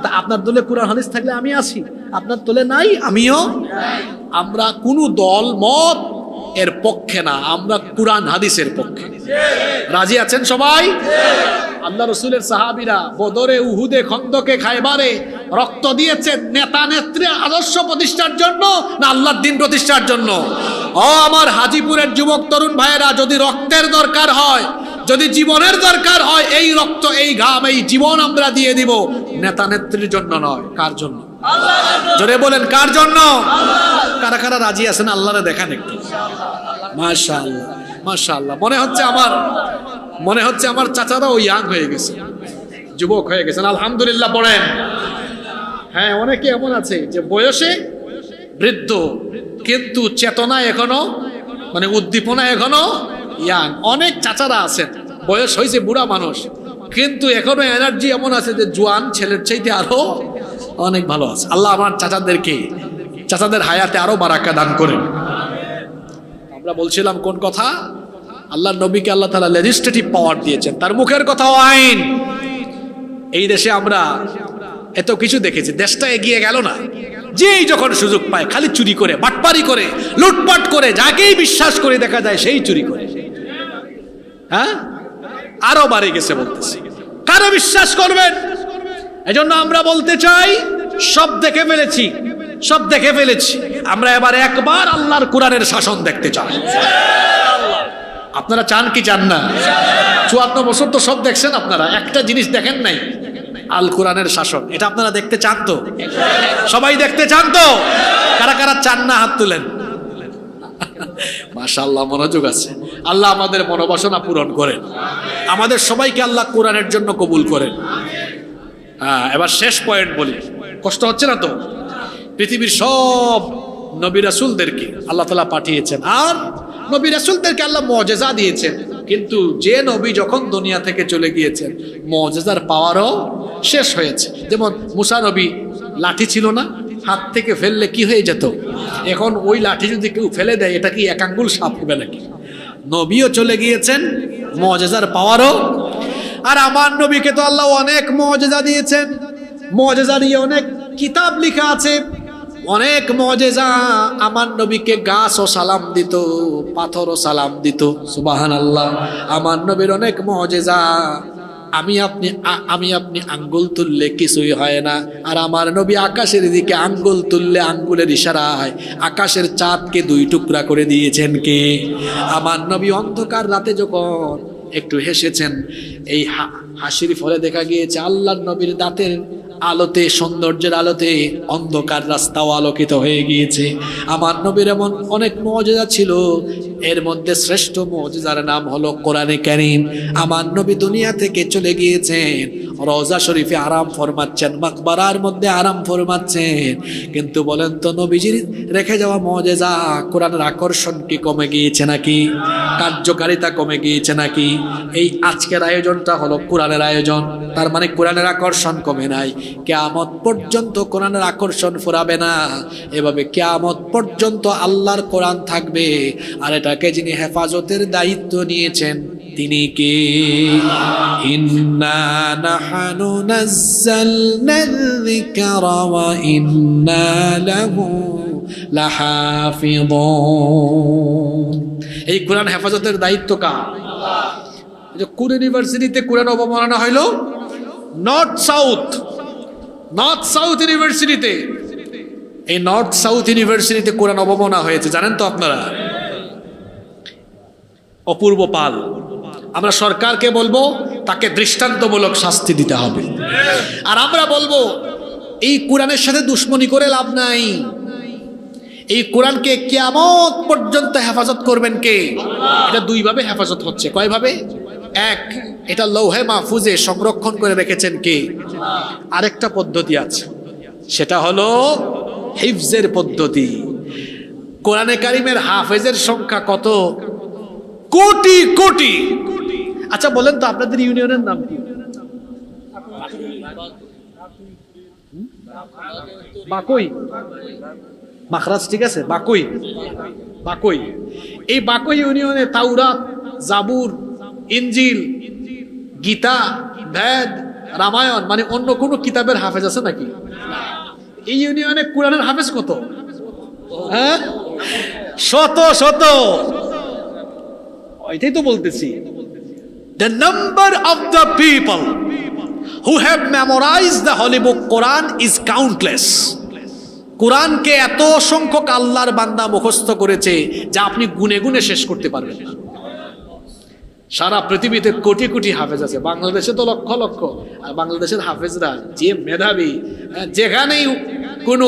তা আপনার দলে কোরআন হাদিস থাকলে আমি আছি, আপনার দলে নাই, আমিও। আমরা কোনো দল মত এর পক্ষে না, আমরা কোরআন হাদিসের পক্ষে। রাজি আছেন সবাই? আল্লাহ রসুলের সাহাবীরা বদরে, উহুদে, খন্দকে, খায়বারে রক্ত দিয়েছেন নেতা নেত্রীর আদর্শ প্রতিষ্ঠার জন্য না আল্লাহর দ্বীন প্রতিষ্ঠার জন্য? ও আমার হাজীপুরের যুবক তরুণ ভাইয়েরা, যদি রক্তের দরকার হয়, যদি জীবনের দরকার হয়, এই রক্ত, এই ঘাম, এই জীবন আমরা দিয়ে দিব নেতা নেত্রীর জন্য নয়। কার জন্য? জোরে বলেন, কার জন্য? কারা কারা রাজি আছেন আল্লাহরে দেখান একটু। মাশাআল্লাহ, মাশাআল্লাহ। মনে হচ্ছে আমার চাচারাও ইয়াং হয়ে গেছে, যুবক হয়ে গেছেন। আলহামদুলিল্লাহ পড়েন। হ্যাঁ, অনেকে এমন আছে যে বয়সে বৃদ্ধ কিন্তু চেতনা এখনো, মানে উদ্দীপনা এখনো ইয়াং। অনেক চাচারা আছেন বয়স হয়েছে, বুড়া মানুষ, কিন্তু এখনো এনার্জি এমন আছে যে জোয়ান ছেলের চাইতে আরো অনেক ভালো আছে। আল্লাহ আমার চাচাদের হায়াতে আরো বারাকা দান করেন। আমরা বলছিলাম কোন কথা? আল্লাহর নবীকে আল্লাহ তাআলা লেজিসলেটিভ পাওয়ার দিয়েছেন, তার মুখের কথাও আইন। এই দেশে আমরা এত কিছু দেখেছি, দেশটা এগিয়ে গেল না। যেই যখন সুযোগ পায় খালি চুরি করে, বাটপারি করে, লুটপাট করে, যাকেই বিশ্বাস করে দেখা যায় সেই চুরি করে। হ্যাঁ, আরো বাড়ে গেছে বলতেছি। কারো বিশ্বাস করবেন? এজন্য আমরা বলতে চাই, সব দেখে ফেলেছি, সব দেখে ফেলেছি। আমরা এবার একবার আল্লাহর কোরআনের শাসন দেখতে চাই। আপনারা চান কি চান না? 54 বছর তো সব দেখছেন আপনারা, একটা জিনিস দেখেন নাই, আল কোরআনের শাসন। এটা আপনারা দেখতে চান তো? সবাই দেখতে চান তো? কারা কারা চান না হাত তুলেন। মাশাআল্লাহ, মনোযোগ আছে। আল্লাহ আমাদের মনোবাসনা পূরণ করেন, আমাদের সবাইকে আল্লাহ কোরআনের জন্য কবুল করেন। এবার শেষ পয়েন্ট বলি, কষ্ট হচ্ছে না তো? পৃথিবীর সব নবী রাসূলদেরকে আল্লাহ তাআলা পাঠিয়েছেন, আর নবী রাসূলদেরকে আল্লাহ মুআজিজা দিয়েছেন, কিন্তু যে নবী যখন দুনিয়া থেকে চলে গিয়েছেন মুআজিজার পাওয়ারও শেষ হয়েছে। যেমন মুসা নবী লাঠি ছিল না, হাত থেকে ফেললে কি হয়ে যেত? এখন ওই লাঠি যদি কেউ ফেলে দেয়, এটা কি এক আঙ্গুল সাপ হবে নাকি? নবীও চলে গিয়েছেন, মুআজিজার পাওয়ারও। আর আমার নবীকে তো আল্লাহ অনেক মুআজিজা দিয়েছেন, মুআজিজা দিয়ে অনেক কিতাব লেখা আছে, অনেক মুআজিজা। আমার নবীকে গাছও সালাম দিত, পাথরও সালাম দিত। সুবহানাল্লাহ। আমার নবীর অনেক মুআজিজা। আমি আপনি আঙ্গুল তুললে কিছুই হয় না, আর আমার নবী আকাশের দিকে আঙ্গুল তুললে আঙ্গুলের ইশারায় আকাশের চাঁদকে 2 টুকরা করে দিয়েছেন কে? আমার নবী অন্ধকার রাতে যখন একটু হেসেছেন, এই হাসির ফলে দেখা গিয়েছে আল্লাহর নবীর দাঁতের আলোতে, সৌন্দর্যের আলোতে অন্ধকার রাস্তাও আলোকিত হয়ে গিয়েছে। আমার নবীর এমন অনেক মুআজিজা ছিল, এর মধ্যে শ্রেষ্ঠ মুআজিজার নাম হলো কোরআনে কারীম। আমার নবী দুনিয়া থেকে চলে গিয়েছেন, রওজা শরীফে আরাম ফরমাচ্ছেন, মাকবারার মধ্যে আরাম ফরমাচ্ছেন, কিন্তু বলেন তো নবীজির রেখে যাওয়া মুআজিজা, কোরআনের আকর্ষণ কি কমে গিয়েছে নাকি? কার্যকারিতা কমে গিয়েছে নাকি? এই আজকের আয়োজনটা হলো কোরআনের আয়োজন, তার মানে কোরআনের আকর্ষণ কমে নাই। কিয়ামত পর্যন্ত কোরআনের আকর্ষণ ফুরাবে না। এভাবে কিয়ামত পর্যন্ত আল্লাহর কোরআন থাকবে, আর এটাকে যিনি হেফাজতের দায়িত্ব নিয়েছেন তিনি কে? ইন্না নাহনু নাযালনা যিকরা ওয়া ইন্না লাহু লাহাফিযুন। এই কোরআন হেফাজতের দায়িত্ব কার? যে কোন ইউনিভার্সিটিতে কোরআন অবমাননা হইল? নর্থ সাউথ ইউনিভার্সিটিতে। এই নর্থ সাউথ ইউনিভার্সিটিতে কোরআন অবমাননা হয়েছে, জানেন তো আপনারা? অপূর্ব পাল। আমরা সরকারকে বলবো তাকে দৃষ্টান্তমূলক শাস্তি দিতে হবে। আর আমরা বলবো এই কোরআনের সাথে দুশ্মনী করে লাভ নাই। এই কোরআনকে কিয়ামত পর্যন্ত হেফাজত করবেন কে? এটা দুই ভাবে হেফাজত হচ্ছে। কয় ভাবে? এক, এটা লৌহে মাহফুজে সংরক্ষণ করে রেখেছেন কে? আরেকটা পদ্ধতি আছে, সেটা হলো হিফজের পদ্ধতি। কোরআনে কারিমের হাফেজের সংখ্যা কত? কোটি কোটি। আচ্ছা বলেন তো, আপনাদের ইউনিয়নের নাম কি? বাকুই, মাখরাজ, ঠিক আছে, বাকুই। এই বাকুই ইউনিয়নে তাওরাত, জাবুর, ইনজিল, গীতা, বেদ, রামায়ণ মানে অন্য কোন কিতাবের হাফেজ আছে নাকি? এই ইউনিয়নে কোরআনের হাফেজ কত? হ্যাঁ, শত শত। এটাই তো বলতেছি, the number of the people who have memorized the holy book Quran is countless. কোরআনকে এত সংখ্যক আল্লাহর বান্দা মুখস্থ করেছে যা আপনি গুনে গুনে শেষ করতে পারবেন না। সারা পৃথিবীতে কোটি কোটি হাফেজ আছে, বাংলাদেশে তো লক্ষ লক্ষ। আর বাংলাদেশের হাফেজরা যে মেধাবী, যেখানেই কোনো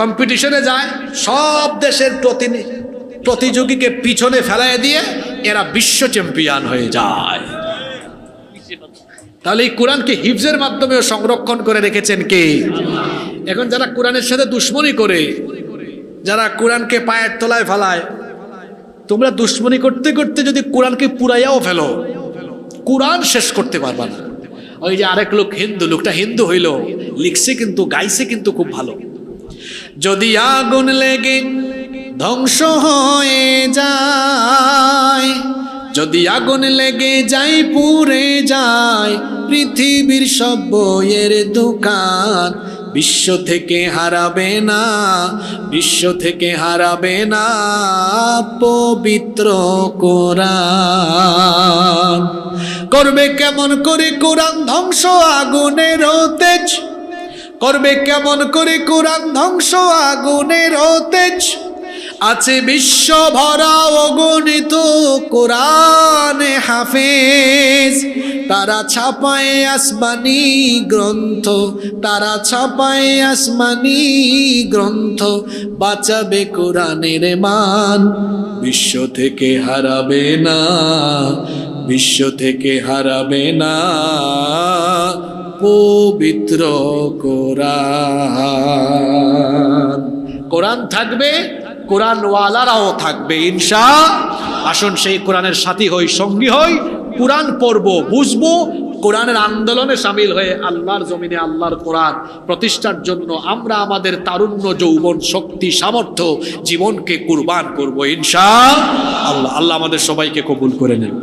কম্পিটিশনে যায় সব দেশের প্রতিযোগীকে পিছনে ফেলাই দিয়ে এরা বিশ্ব চ্যাম্পিয়ন হয়ে যায়। তাহলে এই কোরআনকে হিফজের মাধ্যমে সংরক্ষণ করে রেখেছেন কে? এখন যারা কোরআনের সাথে দুশ্মনী করে, যারা কোরআনকে পায়ের তলায় ফেলায়, তোমরা দুশ্মনী করতে করতে যদি কোরআনকে পুরাইয়াও ফেলো, কোরআন শেষ করতে পারবা না। ওই যে আরেক লোক হিন্দু, লোকটা হিন্দু হইল, লিখছে কিন্তু গাইছে কিন্তু খুব ভালো। যদি আগুন লেগে ধ্বংস হয়ে যায়, যদি আগুন লেগে যায় পুড়ে যায় পৃথিবীর সব বইয়ের দোকান, বিশ্ব থেকে হারাবে না, বিশ্ব থেকে হারাবে না পবিত্র কোরআন। করবে কেমন করে কোরআন ধ্বংস আগুনের তেজ, করবে কেমন করে কোরআন ধ্বংস আগুনের তেজ। আছে বিশ্ব ভরা অগণিত কোরআনে হাফেজ, তারা ছাপায় আসমানি গ্রন্থ, তারা ছাপায় আসমানি গ্রন্থ, বাঁচাবে কোরআনের মান, বিশ্ব থেকে হারাবে না, বিশ্ব থেকে হারাবে না পবিত্র কোরআন। কোরআন থাকবে, কোরআনওয়ালারাও থাকবে ইনশাআল্লাহ। আসুন সেই কোরআনের সাথী হই, সঙ্গী হই, কোরআন পড়বো, বুঝবো, কোরআনের আন্দোলনে সামিল হয়ে আল্লাহর জমিনে আল্লাহর কোরআন প্রতিষ্ঠার জন্য আমরা আমাদের তারুণ্য, যৌবন, শক্তি, সামর্থ্য, জীবনকে কুরবান করবো ইনশাআল্লাহ। আল্লাহ আমাদের সবাইকে কবুল করে নেন।